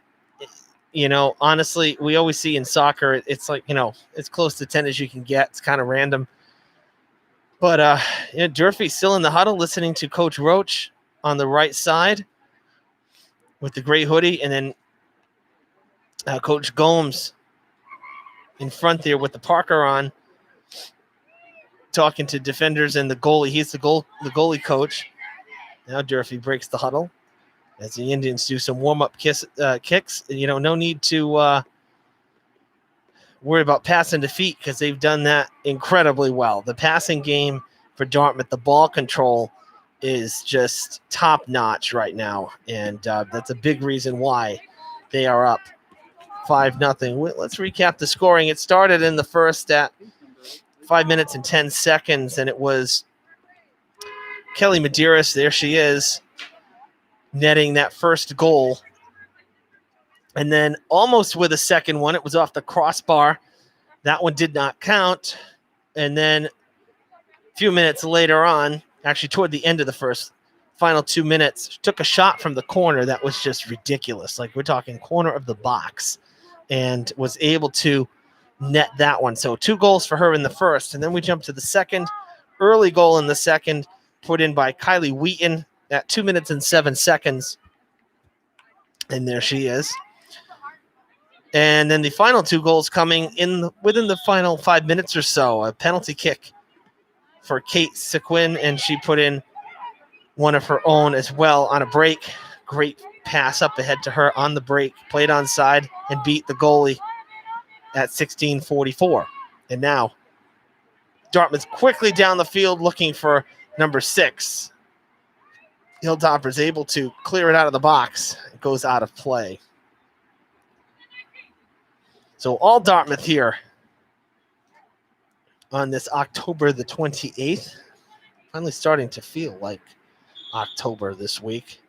Speaker 1: we always see in soccer, it's like, it's close to 10 as you can get. It's kind of random. But Durfee's still in the huddle listening to Coach Roach on the right side with the gray hoodie, and then Coach Gomes in front there with the Parker on, talking to defenders and the goalie. He's the goalie coach. Now Durfee breaks the huddle as the Indians do some warm-up kicks. No need to worry about pass and defeat because they've done that incredibly well. The passing game for Dartmouth, the ball control is just top-notch right now, and that's a big reason why they are up 5-0. Let's recap the scoring. It started in the first at 5 minutes and 10 seconds, and it was Kelly Medeiros, there she is, netting that first goal. And then almost with a second one, it was off the crossbar. That one did not count. And then a few minutes later on, actually toward the end of the final 2 minutes, took a shot from the corner that was just ridiculous. Like, we're talking corner of the box, and was able to net that one. So 2 goals for her in the first. And then we jump to the second. Early goal in the second, put in by Kylie Wheaton at 2 minutes and 7 seconds. And there she is. And then the final 2 goals coming in within the final 5 minutes or so. A penalty kick for Kate Sequin, and she put in one of her own as well on a break. Great pass up ahead to her on the break, played onside, and beat the goalie at 16:44. And now Dartmouth quickly down the field looking for number 6. Hilltoppers able to clear it out of the box. It goes out of play. So all Dartmouth here on this October the 28th. Finally starting to feel like October this week.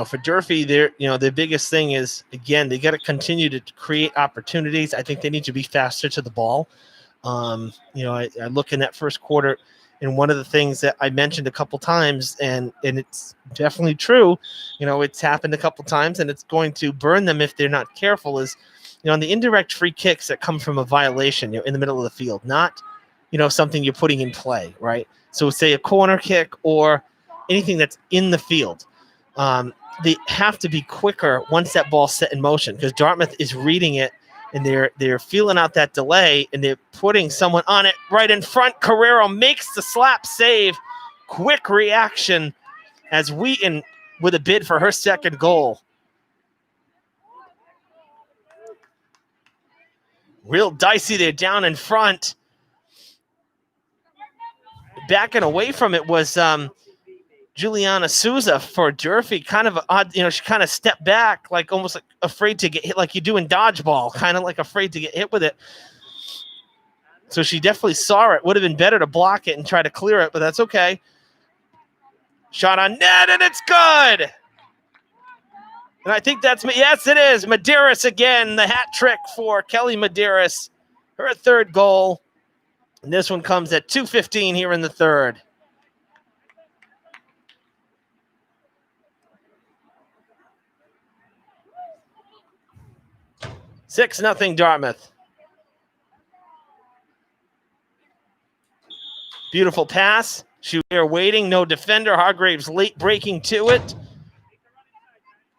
Speaker 1: For Durfee, their biggest thing is, again, they got to continue to create opportunities. I think they need to be faster to the ball. I look in that first quarter, and one of the things that I mentioned a couple times, and it's definitely true, it's happened a couple times, and it's going to burn them if they're not careful, is, on the indirect free kicks that come from a violation, in the middle of the field, not, something you're putting in play, right? So say a corner kick or anything that's in the field. They have to be quicker once that ball's set in motion, because Dartmouth is reading it, and they're feeling out that delay, and they're putting someone on it right in front. Carrero makes the slap save. Quick reaction as Wheaton with a bid for her second goal. Real dicey there down in front. Backing away from it was Juliana Souza for Durfee. Kind of odd, she kind of stepped back, like almost like afraid to get hit, like you do in dodgeball, kind of like afraid to get hit with it. So she definitely saw it. Would have been better to block it and try to clear it, but that's okay. Shot on net, and it's good. And I think yes, it is. Medeiros again, the hat trick for Kelly Medeiros, her third goal. And this one comes at 2:15 here in the third. $6-0 Dartmouth. Beautiful pass. They're waiting. No defender. Hargraves late breaking to it.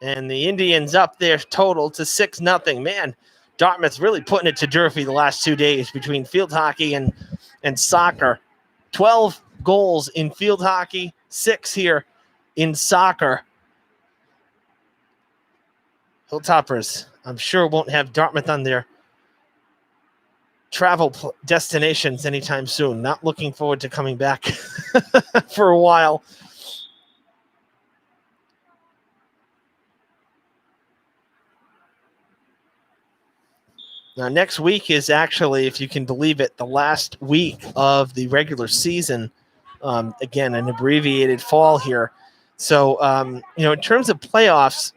Speaker 1: And the Indians up their total to 6-0. Man, Dartmouth's really putting it to Durfee the last 2 days between field hockey and soccer. 12 goals in field hockey, 6 here in soccer. Hilltoppers, I'm sure, won't have Dartmouth on their travel destinations anytime soon. Not looking forward to coming back for a while. Now, next week is actually, if you can believe it, the last week of the regular season. Again, an abbreviated fall here. So, in terms of playoffs,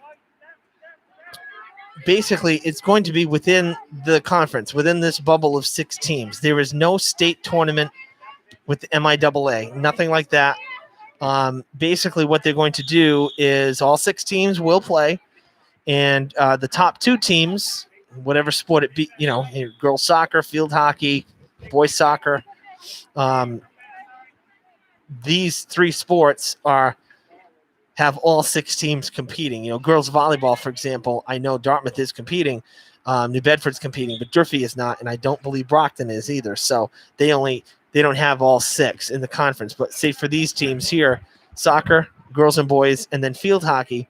Speaker 1: basically, it's going to be within the conference, within this bubble of 6 teams. There is no state tournament with the MIAA, nothing like that. Basically, what they're going to do is all 6 teams will play, and the top 2 teams, whatever sport it be, girls soccer, field hockey, boys soccer, these 3 sports have all 6 teams competing. Girls volleyball, for example, I know Dartmouth is competing, New Bedford's competing, but Durfee is not, and I don't believe Brockton is either. So they don't have all 6 in the conference. But say for these teams here, soccer, girls and boys, and then field hockey,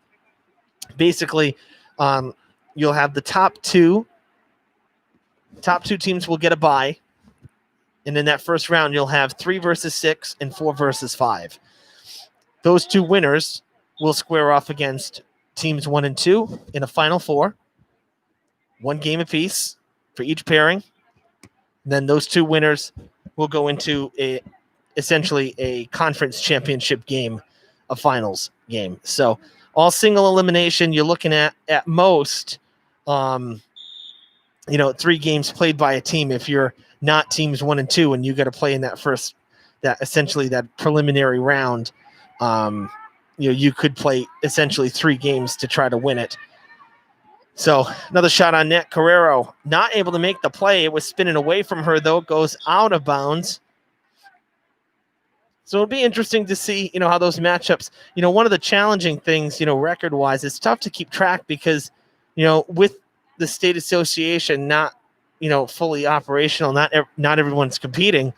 Speaker 1: basically you'll have the top two teams will get a bye, and in that first round you'll have 3 versus 6 and 4 versus 5. Those 2 winners will square off against teams 1 and 2 in a Final Four, 1 game apiece for each pairing. Then those 2 winners will go into essentially a conference championship game, a finals game. So all single elimination, you're looking at most, 3 games played by a team. If you're not teams 1 and 2 and you got to play in that preliminary round, you could play essentially 3 games to try to win it. So another shot on net. Carrero not able to make the play. It was spinning away from her, though. It goes out of bounds. So it'll be interesting to see, how those matchups, one of the challenging things, record-wise, it's tough to keep track because, with the state association not, fully operational, not everyone's competing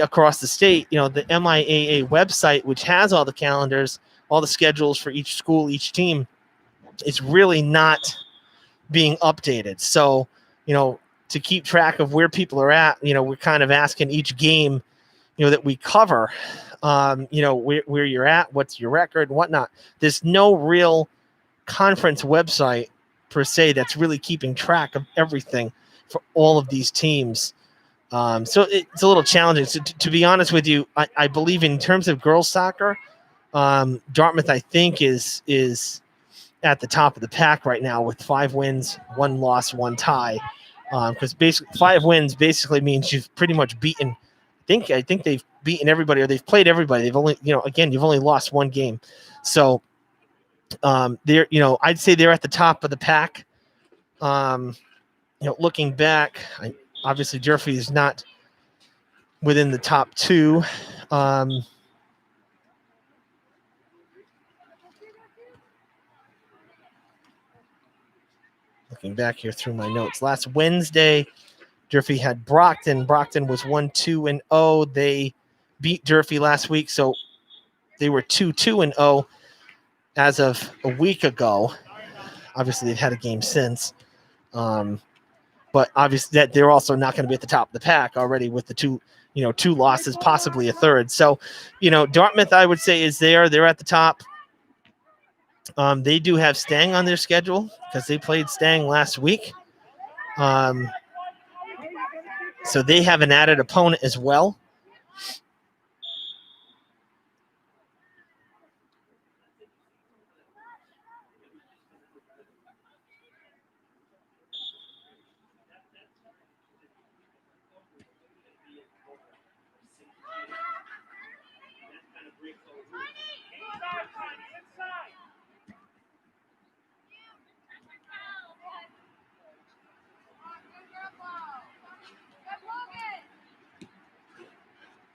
Speaker 1: across the state, the MIAA website, which has all the calendars, all the schedules for each school, each team, is really not being updated. So, to keep track of where people are at, we're kind of asking each game, that we cover, where you're at, what's your record, and whatnot. There's no real conference website per se that's really keeping track of everything for all of these teams. So it's a little challenging. So to be honest with you, I believe in terms of girls soccer, Dartmouth, I think, is at the top of the pack right now with 5 wins, 1 loss, 1 tie. Because basically 5 wins basically means you've pretty much beaten. I think they've beaten everybody, or they've played everybody. They've only, again, you've only lost 1 game. So they're, I'd say they're at the top of the pack. Looking back, obviously Durfee is not within the top 2. Looking back here through my notes, last Wednesday, Durfee had Brockton. Brockton was 1-2-0. They beat Durfee last week, so they were 2-2-0 as of a week ago. Obviously, they've had a game since, but obviously that they're also not going to be at the top of the pack already with the 2 losses, possibly a third. So, Dartmouth, I would say, is there. They're at the top. They do have Stang on their schedule because they played Stang last week. So they have an added opponent as well.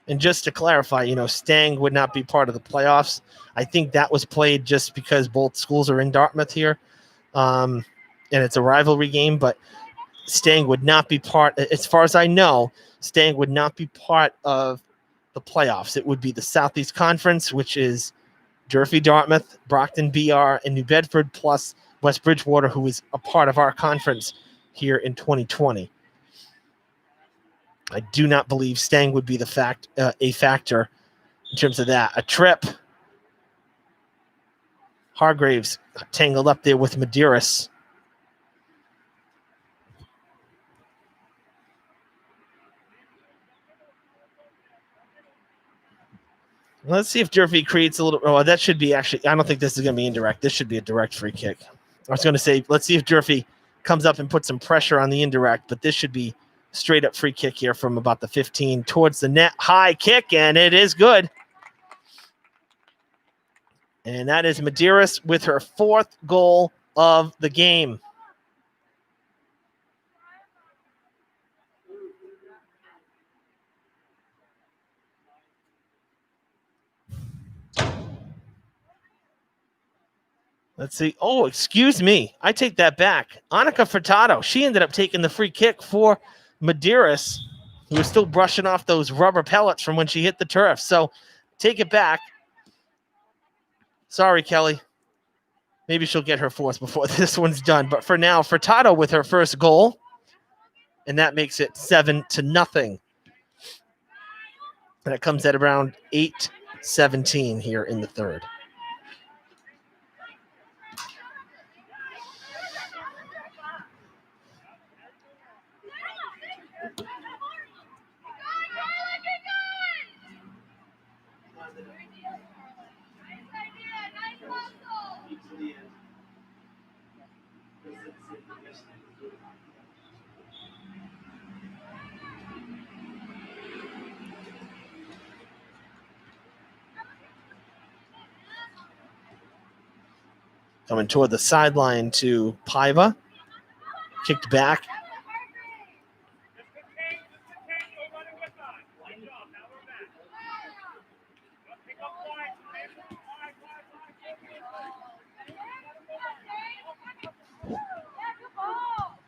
Speaker 1: And just to clarify, Stang would not be part of the playoffs. I think that was played just because both schools are in Dartmouth here. And it's a rivalry game, but Stang would not be part, as far as I know, Stang would not be part of the playoffs. It would be the Southeast Conference, which is Durfee, Dartmouth, Brockton, BR, and New Bedford, plus West Bridgewater, who is a part of our conference here in 2020. I do not believe Stang would be a factor in terms of that. A trip. Hargraves tangled up there with Medeiros. Let's see if Durfee creates a little. Oh, that should be actually. I don't think this is going to be indirect. This should be a direct free kick. I was going to say, let's see if Durfee comes up and puts some pressure on the indirect, but this should be straight up free kick here from about the 15 towards the net. High kick, and it is good. And that is Medeiros with her 4th goal of the game. Let's see. Oh, excuse me. I take that back. Annika Furtado, she ended up taking the free kick for Medeiros, who was still brushing off those rubber pellets from when she hit the turf. So take it back. Sorry, Kelly. Maybe she'll get her 4th before this one's done. But for now, Furtado with her 1st goal. And that makes it 7-0. And it comes at around 8:17 here in the 3rd. Coming toward the sideline to Paiva. Kicked back.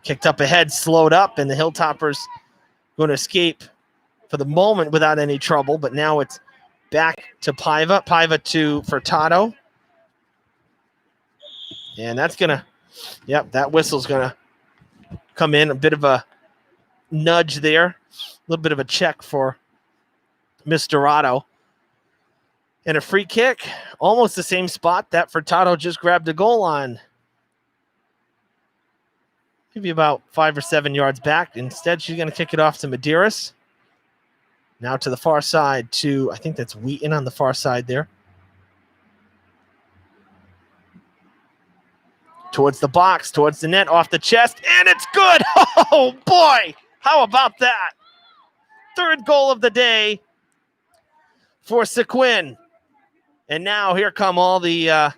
Speaker 1: Kicked up ahead, slowed up, and the Hilltoppers going to escape for the moment without any trouble. But now it's back to Paiva. Paiva to Furtado. And that's going to, that whistle's going to come in. A bit of a nudge there. A little bit of a check for Miss Dorado. And a free kick, almost the same spot that Furtado just grabbed a goal on. Maybe about 5 or 7 yards back. Instead, she's going to kick it off to Medeiros. Now to the far side to, I think that's Wheaton on the far side there. towards the box, towards the net, off the chest, and it's good. Oh, boy. How about that? Third goal of the day for Sequin. And now here come all the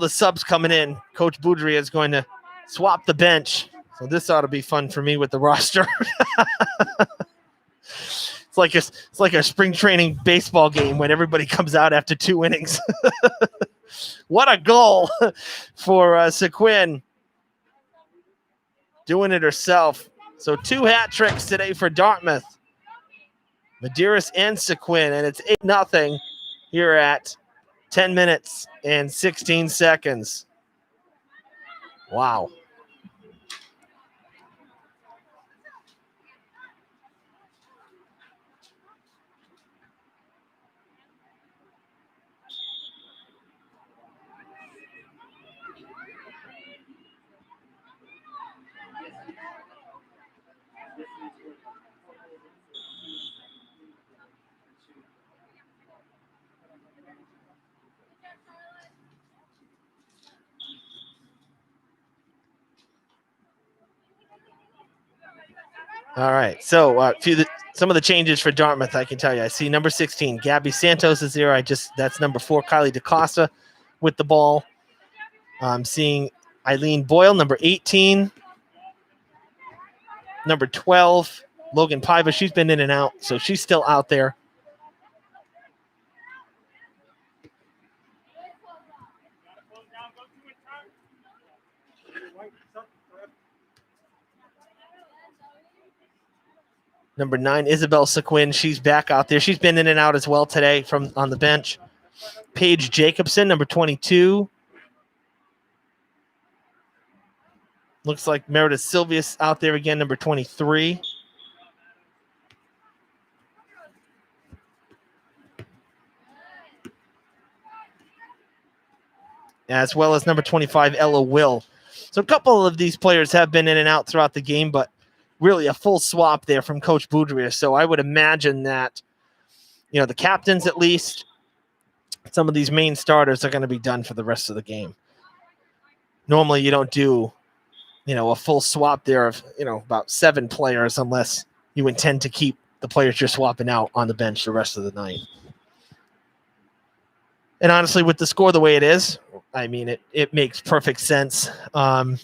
Speaker 1: subs coming in. Coach Boudry is going to swap the bench. So this ought to be fun for me with the roster. It's like a spring training baseball game when everybody comes out after 2 innings. What a goal for Sequin. Doing it herself. So 2 hat tricks today for Dartmouth. Medeiros and Sequin, and it's 8-0 here at 10 minutes and 16 seconds. Wow. All right, so some of the changes for Dartmouth, I can tell you. I see number 16, Gabby Santos is there. That's number 4, Kylie DaCosta with the ball. I'm seeing Eileen Boyle, number 18. Number 12, Logan Paiva. She's been in and out, so she's still out there. Number 9, Isabel Sequin. She's back out there. She's been in and out as well today from on the bench. Paige Jacobson, number 22. Looks like Meredith Silvius out there again, number 23. As well as number 25, Ella Will. So a couple of these players have been in and out throughout the game, but really a full swap there from Coach Boudry. So I would imagine that, the captains at least, some of these main starters are going to be done for the rest of the game. Normally you don't do, a full swap there of, about 7 players unless you intend to keep the players you're swapping out on the bench the rest of the night. And honestly, with the score the way it is, I mean, it makes perfect sense. A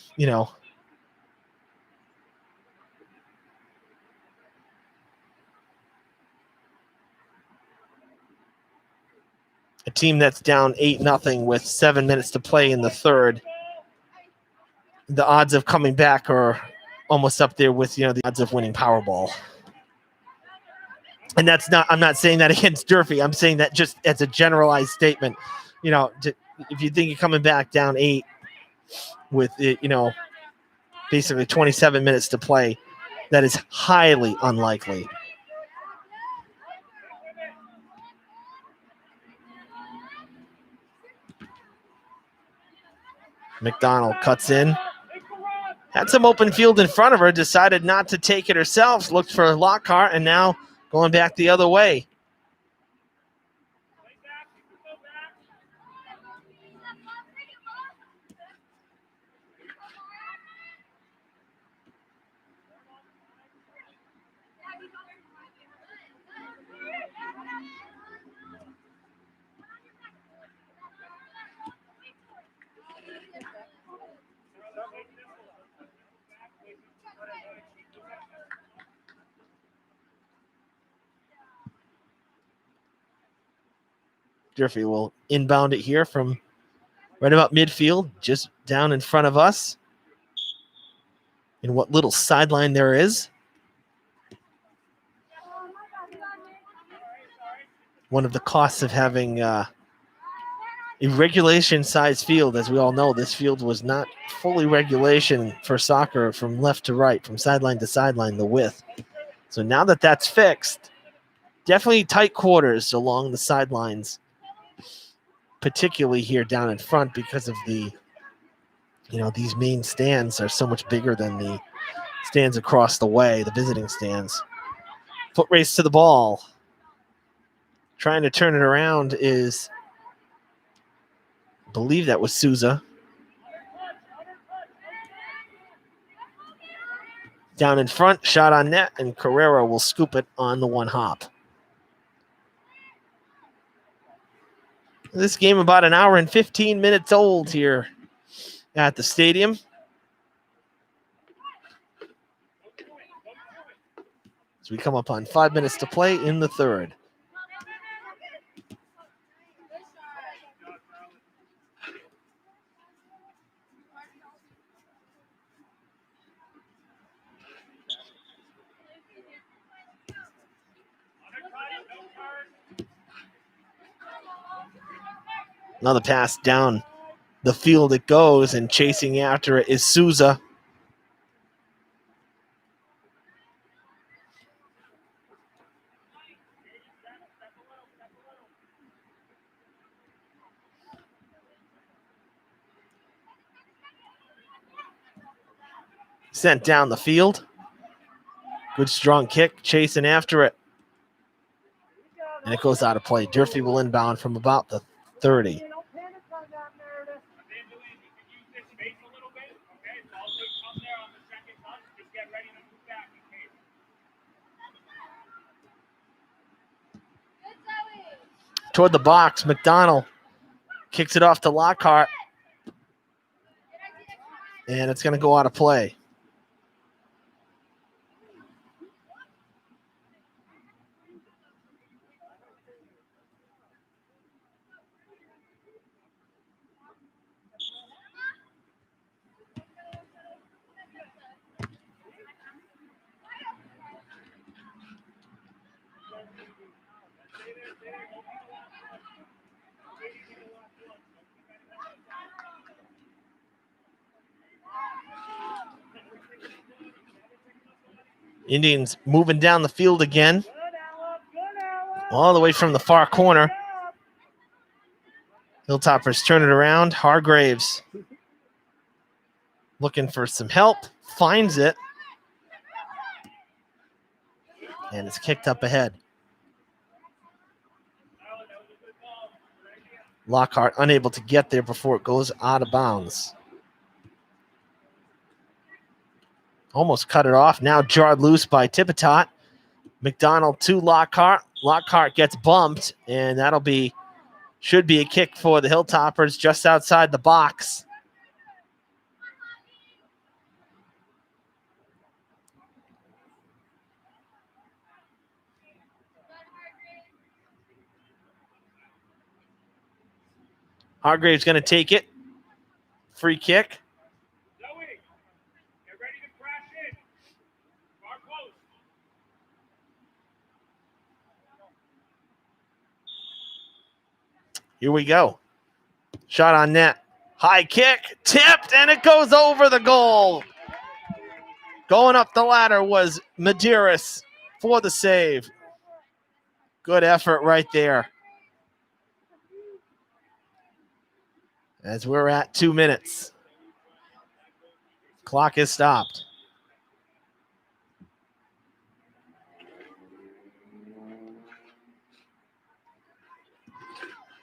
Speaker 1: team that's down 8-0 with 7 minutes to play in the third. The odds of coming back are almost up there with, the odds of winning Powerball. And I'm not saying that against Durfee. I'm saying that just as a generalized statement. If you think you're coming back down 8 with, basically 27 minutes to play, that is highly unlikely. McDonald cuts in. Had some open field in front of her, decided not to take it herself, looked for Lockhart, and now going back the other way. Durfee will inbound it here from right about midfield, just down in front of us. In what little sideline there is. One of the costs of having a regulation-sized field, as we all know, this field was not fully regulation for soccer from left to right, from sideline to sideline, the width. So now that that's fixed, definitely tight quarters along the sidelines, particularly here down in front because of the, these main stands are so much bigger than the stands across the way, the visiting stands. Foot race to the ball. Trying to turn it around is believe that was Souza. Down in front, shot on net, and Carrera will scoop it on the one hop. This game about an hour and 15 minutes old here at the stadium. As we come up on 5 minutes to play in the third. Another pass down the field it goes, and chasing after it is Souza. Sent down the field. Good strong kick, chasing after it. And it goes out of play. Durfee will inbound from about the 30. Toward the box, McDonald kicks it off to Lockhart. And it's going to go out of play. Indians moving down the field again. All the way from the far corner. Hilltoppers turn it around. Hargraves looking for some help. Finds it. And it's kicked up ahead. Lockhart unable to get there before it goes out of bounds. Almost cut it off. Now jarred loose by Tipitot. McDonald to Lockhart. Lockhart gets bumped, and should be a kick for the Hilltoppers just outside the box. Hargrave's going to take it. Free kick. Here we go. Shot on net. High kick. Tipped, and it goes over the goal. Going up the ladder was Medeiros for the save. Good effort right there. As we're at 2 minutes. Clock is stopped.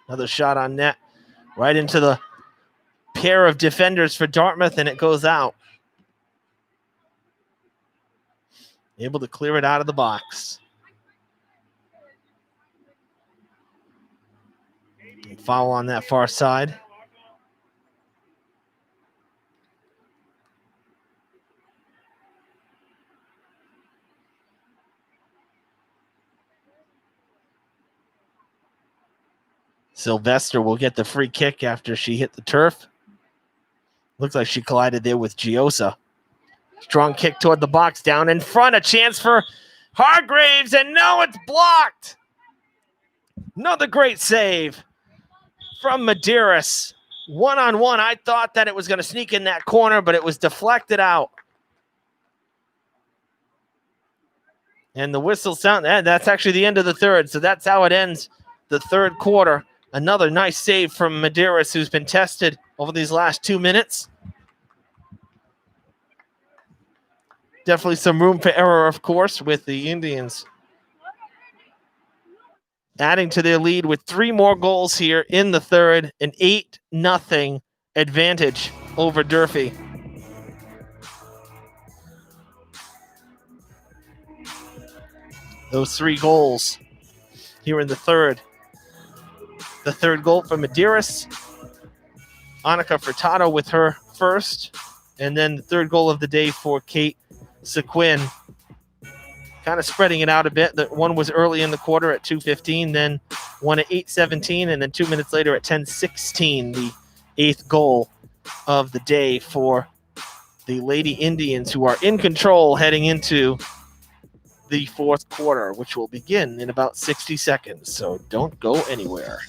Speaker 1: Another shot on net. Right into the pair of defenders for Dartmouth, and it goes out. Able to clear it out of the box. Foul on that far side. Sylvester will get the free kick after she hit the turf. Looks like she collided there with Giosa. Strong kick toward the box, down in front. A chance for Hargraves, and no, it's blocked. Another great save from Medeiros. One-on-one. I thought that it was going to sneak in that corner, but it was deflected out. And the whistle sound, that's actually the end of the third. So that's how it ends the third quarter. Another nice save from Medeiros, who's been tested over these last 2 minutes. Definitely some room for error, of course, with the Indians. adding to their lead with 3 more goals here in the third, an 8-0 advantage over Durfee. Those 3 goals here in the third. The third goal for Medeiros, Annika Furtado with her first, and then the third goal of the day for Kate Sequin. Kind of spreading it out a bit. The one was early in the quarter at 2:15, then one at 8:17, and then 2 minutes later at 10:16, the 8th goal of the day for the Lady Indians, who are in control heading into the fourth quarter, which will begin in about 60 seconds. So don't go anywhere.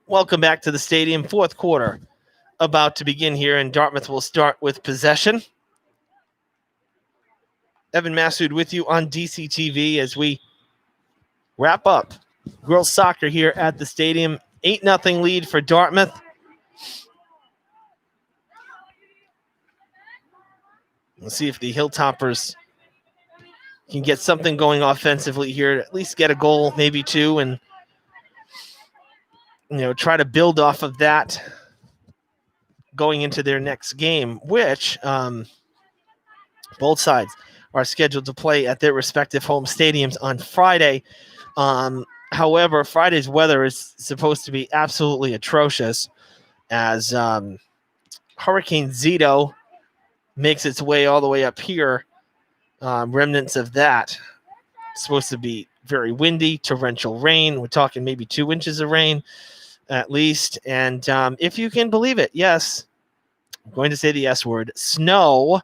Speaker 1: Welcome back to the stadium. Fourth quarter about to begin here, and Dartmouth will start with possession. Evan Massoud with you on DCTV as we wrap up girls soccer here at the stadium. 8-0 lead for Dartmouth. Let's see if the Hilltoppers can get something going offensively here, at least get a goal, maybe 2, and try to build off of that going into their next game, which both sides are scheduled to play at their respective home stadiums on Friday. However, Friday's weather is supposed to be absolutely atrocious as Hurricane Zito makes its way all the way up here. Remnants of that. It's supposed to be very windy, torrential rain. We're talking maybe 2 inches of rain at least. And if you can believe it, yes, I'm going to say the S word, snow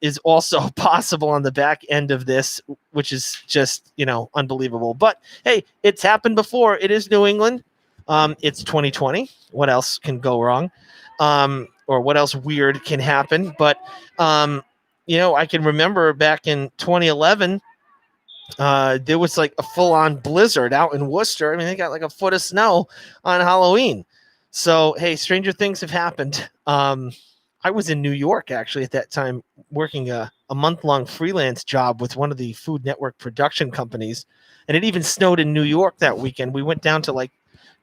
Speaker 1: is also possible on the back end of this, which is just, unbelievable. But hey, it's happened before. It is New England. It's 2020. What else can go wrong? Or what else weird can happen? But, I can remember back in 2011, there was like a full-on blizzard out in Worcester. I mean, they got like a foot of snow on Halloween. So, hey, stranger things have happened. I was in New York, actually, at that time, working a month-long freelance job with one of the Food Network production companies. And it even snowed in New York that weekend. We went down to like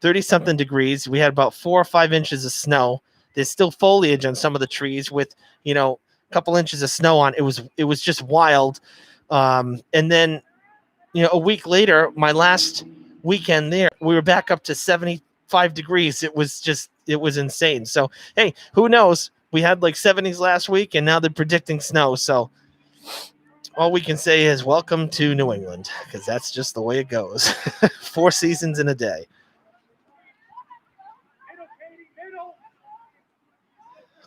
Speaker 1: 30-something degrees. We had about 4 or 5 inches of snow. There's still foliage on some of the trees with, a couple inches of snow on. It was just wild. And then, a week later, my last weekend there, we were back up to 75 degrees. It was insane. So, hey, who knows? We had like 70s last week, and now they're predicting snow. So all we can say is welcome to New England, because that's just the way it goes. 4 seasons in a day.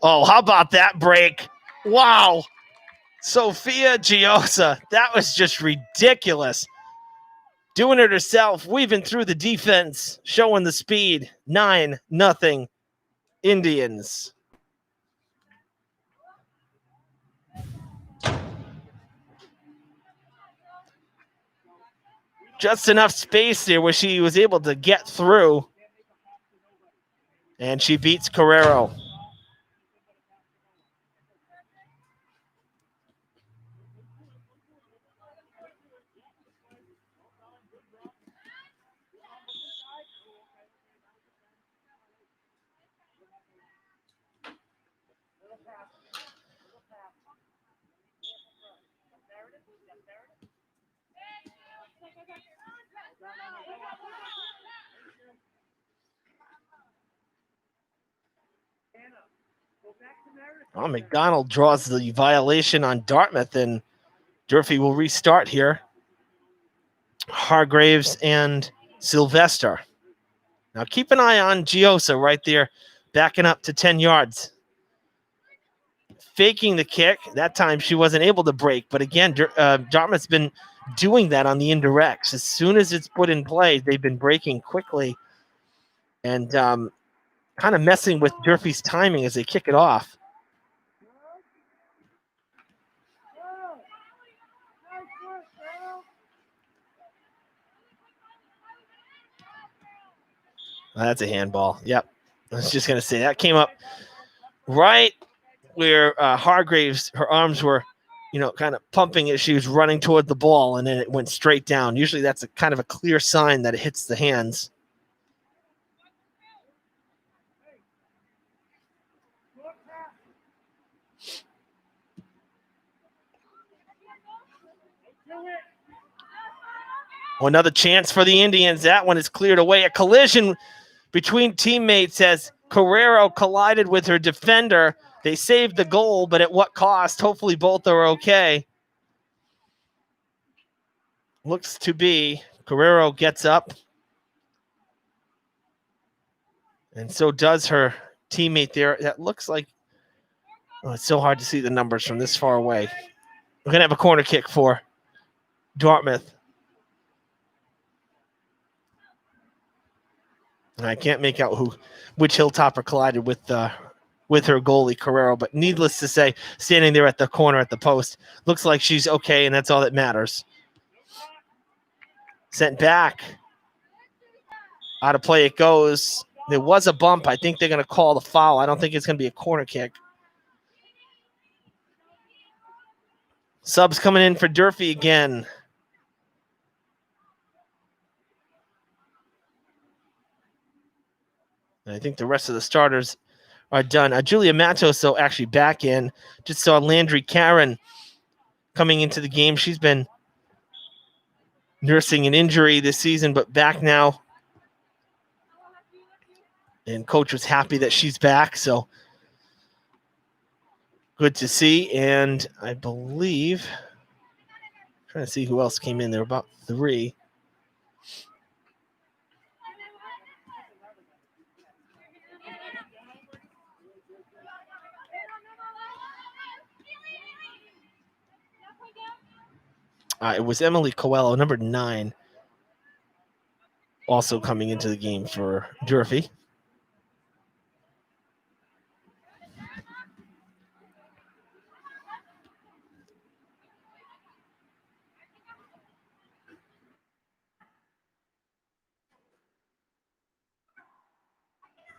Speaker 1: Oh, how about that break? Wow. Sophia Giosa. That was just ridiculous. Doing it herself, weaving through the defense, showing the speed. 9-0 Indians. Just enough space there where she was able to get through. And she beats Carrero. Oh, McDonald draws the violation on Dartmouth, and Durfee will restart here. Hargraves and Sylvester. Now keep an eye on Giosa right there, backing up to 10 yards. Faking the kick. That time she wasn't able to break. But again, Dartmouth's been doing that on the indirects. As soon as it's put in play, they've been breaking quickly and kind of messing with Durfee's timing as they kick it off. That's a handball. Yep. I was just going to say that came up right where Hargraves, her arms were, kind of pumping as she was running toward the ball, and then it went straight down. Usually that's a kind of a clear sign that it hits the hands. Well, another chance for the Indians. That one is cleared away. A collision between teammates as Carrero collided with her defender. They saved the goal, but at what cost? Hopefully both are okay. Looks to be. Carrero gets up. And so does her teammate there. That looks like, it's so hard to see the numbers from this far away. We're going to have a corner kick for Dartmouth. And I can't make out which Hilltopper collided with her goalie, Carrero. But needless to say, standing there at the corner at the post, looks like she's okay, and that's all that matters. Sent back. Out of play it goes. There was a bump. I think they're going to call the foul. I don't think it's going to be a corner kick. Subs coming in for Durfee again. And I think the rest of the starters are done. Julia Matos, though, actually back in. Just saw Landry Karen coming into the game. She's been nursing an injury this season, but back now. And coach was happy that she's back, so good to see. And I believe, trying to see who else came in. There were about 3. It was Emily Coelho, number 9, also coming into the game for Durfee.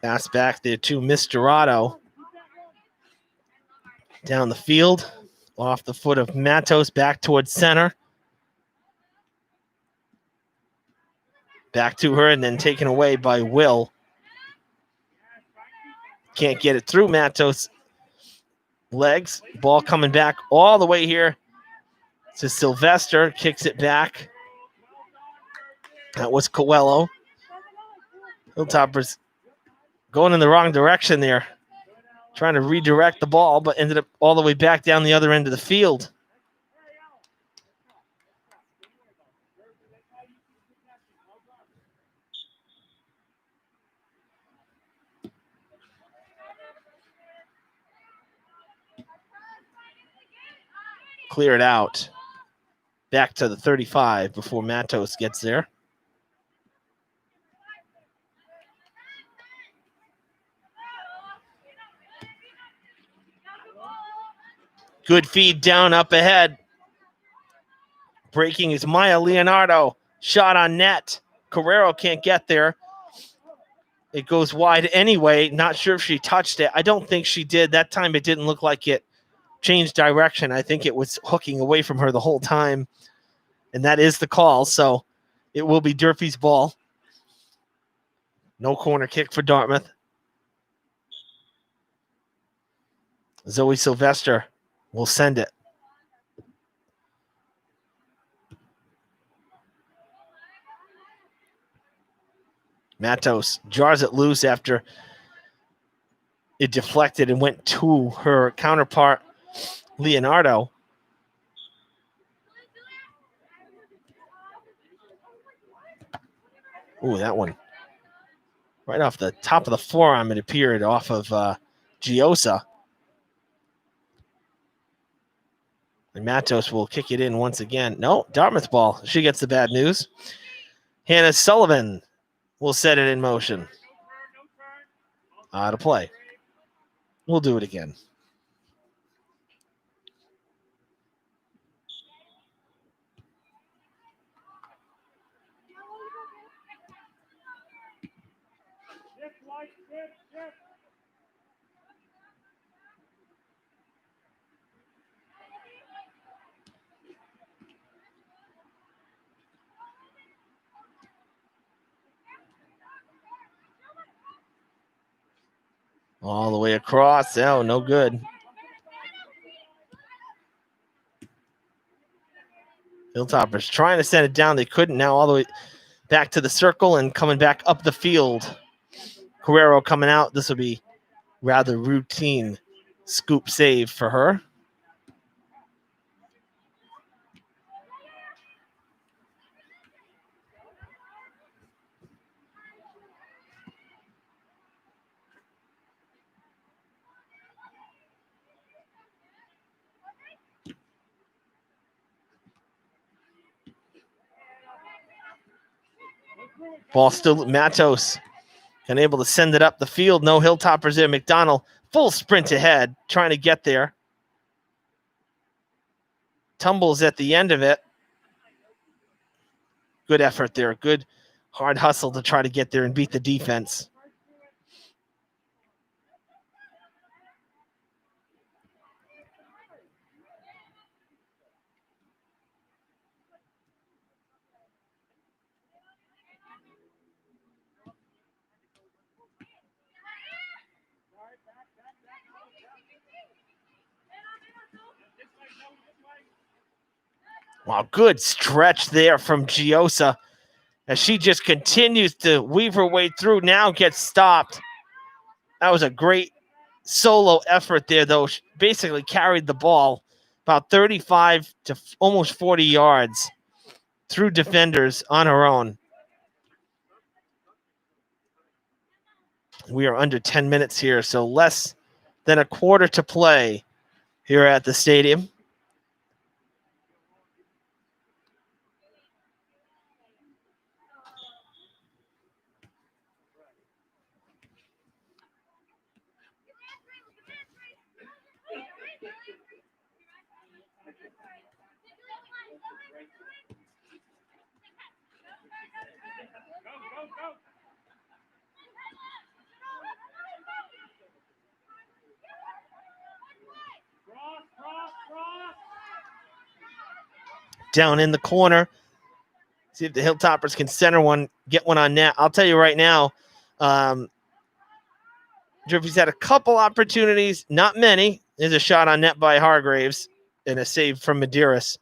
Speaker 1: Pass back there to Misturado. Down the field, off the foot of Matos, back towards center. Back to her and then taken away by Will. Can't get it through Matos' legs. Ball coming back all the way here to Sylvester. Kicks it back. That was Coelho. Hilltoppers going in the wrong direction there. Trying to redirect the ball, but ended up all the way back down the other end of the field. Clear it out. Back to the 35 before Matos gets there. Good feed down up ahead. Breaking is Maya Leonardo. Shot on net. Carrero can't get there. It goes wide anyway. Not sure if she touched it. I don't think she did. That time it didn't look like it changed direction. I think it was hooking away from her the whole time. And that is the call. So it will be Durfee's ball. No corner kick for Dartmouth. Zoe Sylvester will send it. Matos jars it loose after it deflected and went to her counterpart, Leonardo. Ooh, that one. Right off the top of the forearm, it appeared, off of Giosa. And Matos will kick it in once again. No, Dartmouth ball. She gets the bad news. Hannah Sullivan will set it in motion. To play. We'll do it again. All the way across. Oh, no good. Hilltoppers trying to send it down. They couldn't. Now all the way back to the circle and coming back up the field. Carrero coming out. This will be rather routine scoop save for her. Ball still Matos. Unable to send it up the field. No Hilltoppers there. McDonald full sprint ahead, trying to get there. Tumbles at the end of it. Good effort there. Good hard hustle to try to get there and beat the defense. Wow, good stretch there from Giosa as she just continues to weave her way through. Now gets stopped. That was a great solo effort there, though. She basically carried the ball about 35 to almost 40 yards through defenders on her own. We are under 10 minutes here, so less than a quarter to play here at the stadium. Down in the corner. See if the Hilltoppers can center one, get one on net. I'll tell you right now, Durfee's had a couple opportunities, not many. There's a shot on net by Hargraves and a save from Medeiros.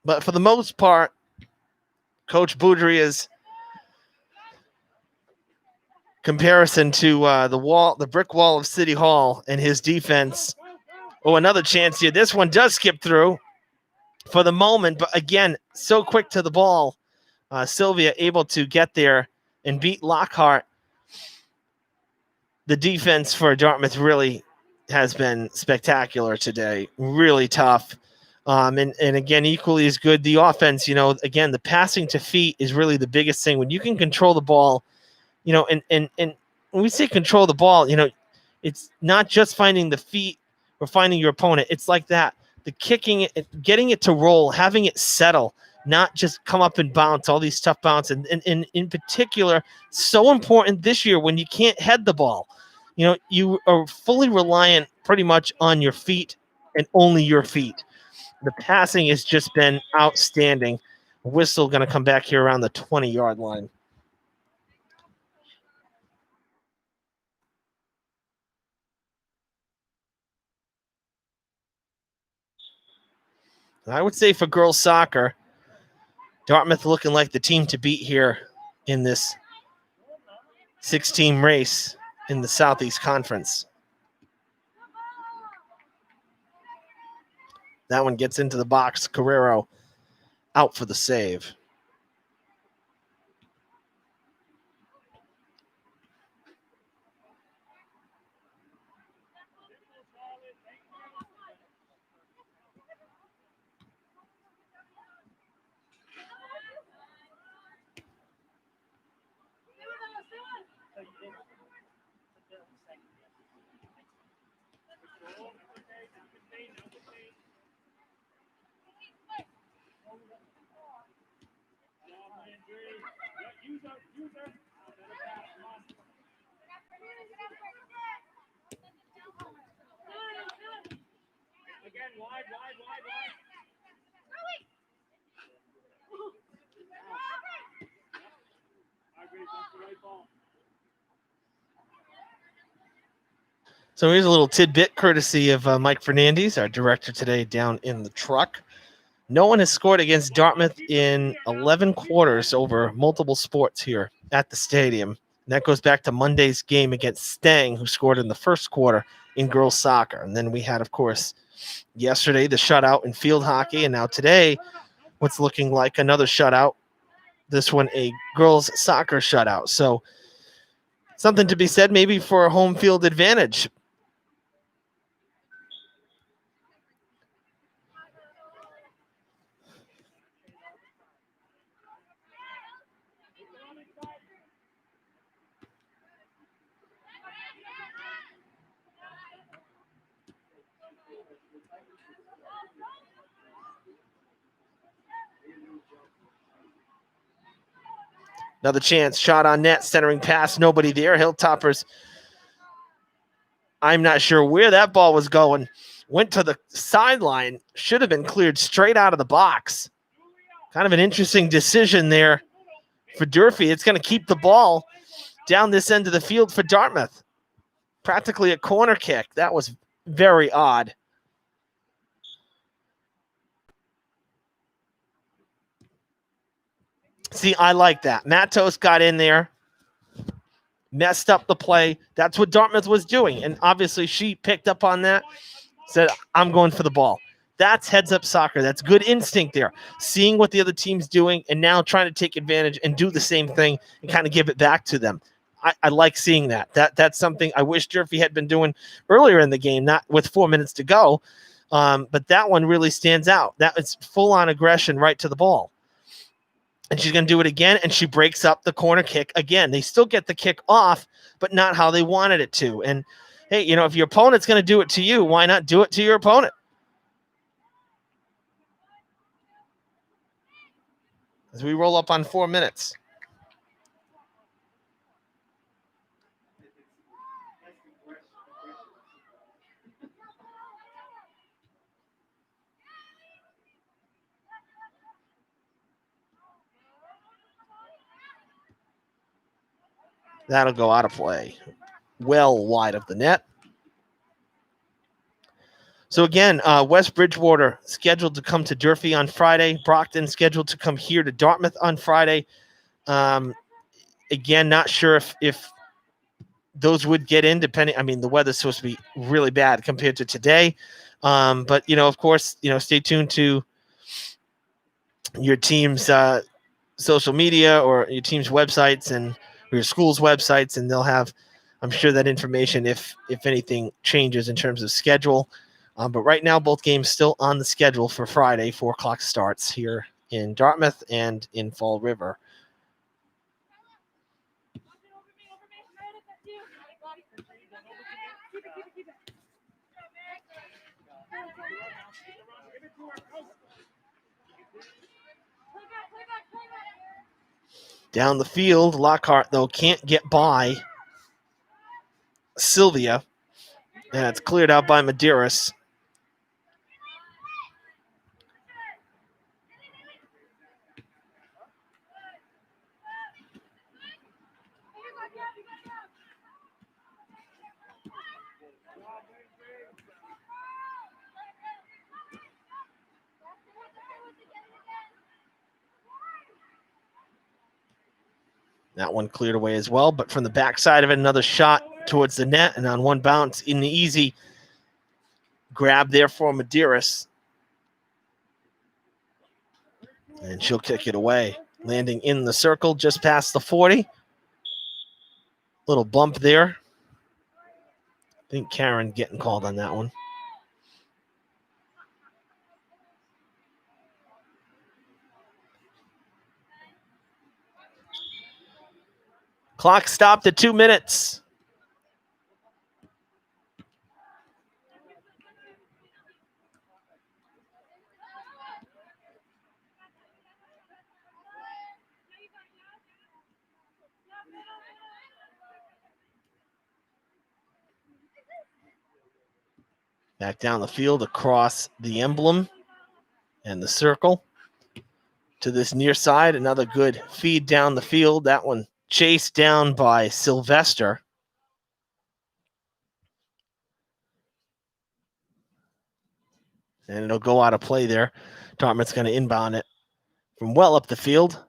Speaker 1: But for the most part, Coach Boudreau's comparison to the brick wall of City Hall and his defense. Oh, another chance here. This one does skip through for the moment, but again, so quick to the ball. Sylvia able to get there and beat Lockhart. The defense for Dartmouth really has been spectacular today. Really tough. And again, equally as good, the offense, again, the passing to feet is really the biggest thing. When you can control the ball, and when we say control the ball, it's not just finding the feet or finding your opponent. It's like that. The kicking it, getting it to roll, having it settle, not just come up and bounce, all these tough bounce. And in particular, so important this year when you can't head the ball. You are fully reliant pretty much on your feet and only your feet. The passing has just been outstanding. Whistle going to come back here around the 20-yard line. I would say for girls soccer, Dartmouth looking like the team to beat here in this 6-team race in the Southeast Conference. That one gets into the box. Carrero out for the save.
Speaker 2: Again, wide. I agree, that's the right ball.
Speaker 1: So here's a little tidbit courtesy of Mike Fernandez, our director today down in the truck. No one has scored against Dartmouth in 11 quarters over multiple sports here at the stadium. And that goes back to Monday's game against Stang, who scored in the first quarter in girls soccer. And then we had, of course, yesterday the shutout in field hockey. And now today, what's looking like another shutout. This one, a girls soccer shutout. So something to be said maybe for a home field advantage. Another chance, shot on net, centering pass, nobody there. Hilltoppers, I'm not sure where that ball was going. Went to the sideline, should have been cleared straight out of the box. Kind of an interesting decision there for Durfee. It's going to keep the ball down this end of the field for Dartmouth. Practically a corner kick. That was very odd. See, I like that. Matos got in there, messed up the play. That's what Dartmouth was doing. And obviously she picked up on that, said, I'm going for the ball. That's heads-up soccer. That's good instinct there. Seeing what the other team's doing and now trying to take advantage and do the same thing and kind of give it back to them. I like seeing that. That's something I wish Durfee had been doing earlier in the game, not with 4 minutes to go. But that one really stands out. That is full-on aggression right to the ball. And she's going to do it again, and she breaks up the corner kick again. They still get the kick off, but not how they wanted it to. And, hey, you know, if your opponent's going to do it to you, why not do it to your opponent? As we roll up on 4 minutes. That'll go out of play. Well wide of the net. So again, West Bridgewater scheduled to come to Durfee on Friday. Brockton scheduled to come here to Dartmouth on Friday. Again, not sure if those would get in, depending. I mean, the weather's supposed to be really bad compared to today. But, you know, of course, you know, stay tuned to your team's social media or your team's websites and your school's websites, and they'll have, I'm sure, that information if anything changes in terms of schedule. But right now, both games still on the schedule for Friday. 4 o'clock starts here in Dartmouth and in Fall River. Down the field, Lockhart, though, can't get by Sylvia. And it's cleared out by Medeiros. That one cleared away as well, but from the backside of it, another shot towards the net, and on one bounce in the easy grab there for Medeiros. And she'll kick it away, landing in the circle just past the 40. Little bump there. I think Karen getting called on that one. Clock stopped at 2 minutes. Back down the field across the emblem and the circle to this near side. Another good feed down the field. That one chased down by Sylvester. And it'll go out of play there. Dartmouth's going to inbound it from well up the field.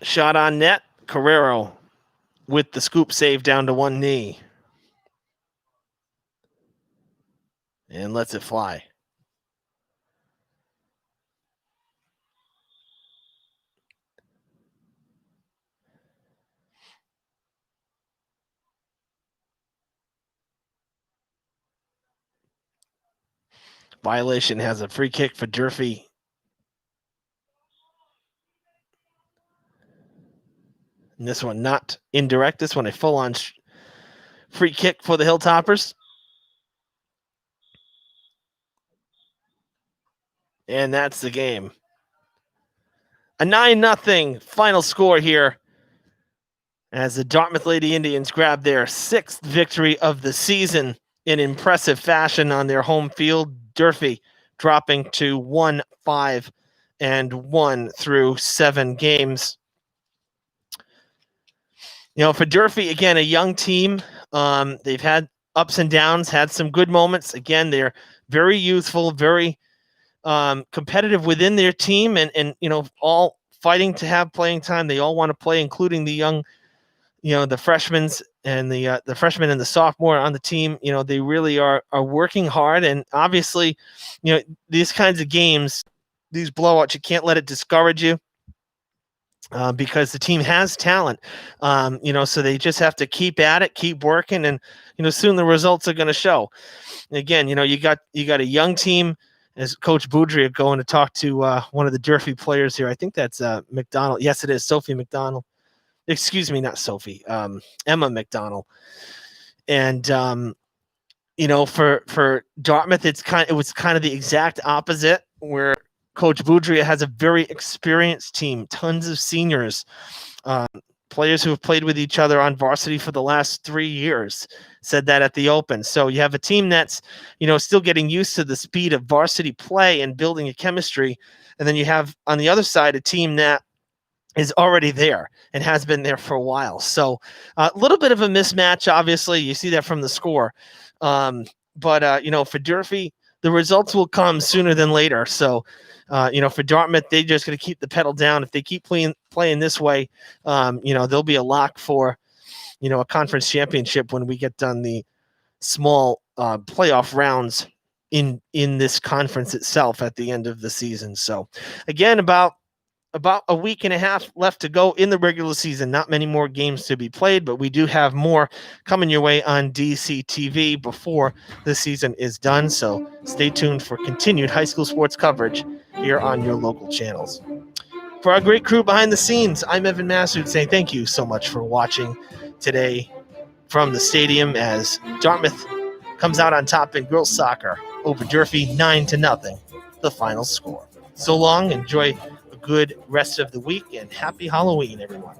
Speaker 1: Shot on net. Carrero with the scoop save down to one knee. And lets it fly. Violation has a free kick for Durfee. And this one not indirect. This one a full-on free kick for the Hilltoppers. And that's the game. A 9-0 final score here as the Dartmouth Lady Indians grab their 6th victory of the season in impressive fashion on their home field. Durfee dropping to 1-5-1 through 7 games. You know, for Durfee, again, a young team. They've had ups and downs, had some good moments. Again, they're very youthful, very competitive within their team, and you know, all fighting to have playing time. They all want to play, including the young, you know, the freshmen and the freshmen and the sophomore on the team. You know, they really are working hard, and obviously, you know, these kinds of games, these blowouts, you can't let it discourage you. Because the team has talent, you know, so they just have to keep at it, keep working, and you know, soon the results are going to show. And again, you know, you got a young team, as Coach Boudria going to talk to one of the Durfee players here. I think that's McDonald. Yes, it is Sophie McDonald. Excuse me, not Sophie. Emma McDonald. And you know, for Dartmouth, it was kind of the exact opposite, where Coach Boudria has a very experienced team, tons of seniors, players who have played with each other on varsity for the last 3 years, said that at the Open. So you have a team that's, you know, still getting used to the speed of varsity play and building a chemistry. And then you have on the other side a team that is already there and has been there for a while. So a little bit of a mismatch, obviously. You see that from the score. But you know, for Durfee, the results will come sooner than later. So, you know, for Dartmouth, they're just going to keep the pedal down. If they keep playing this way, you know, they'll be a lock for, you know, a conference championship when we get done the small playoff rounds in this conference itself at the end of the season. So, again, about a week and a half left to go in the regular season. Not many more games to be played, but we do have more coming your way on DCTV before the season is done. So stay tuned for continued high school sports coverage here on your local channels. For our great crew behind the scenes, I'm Evan Massoud saying thank you so much for watching today from the stadium as Dartmouth comes out on top in girls soccer over Durfee 9-0, the final score. So long, enjoy a good rest of the week, and happy Halloween, everyone.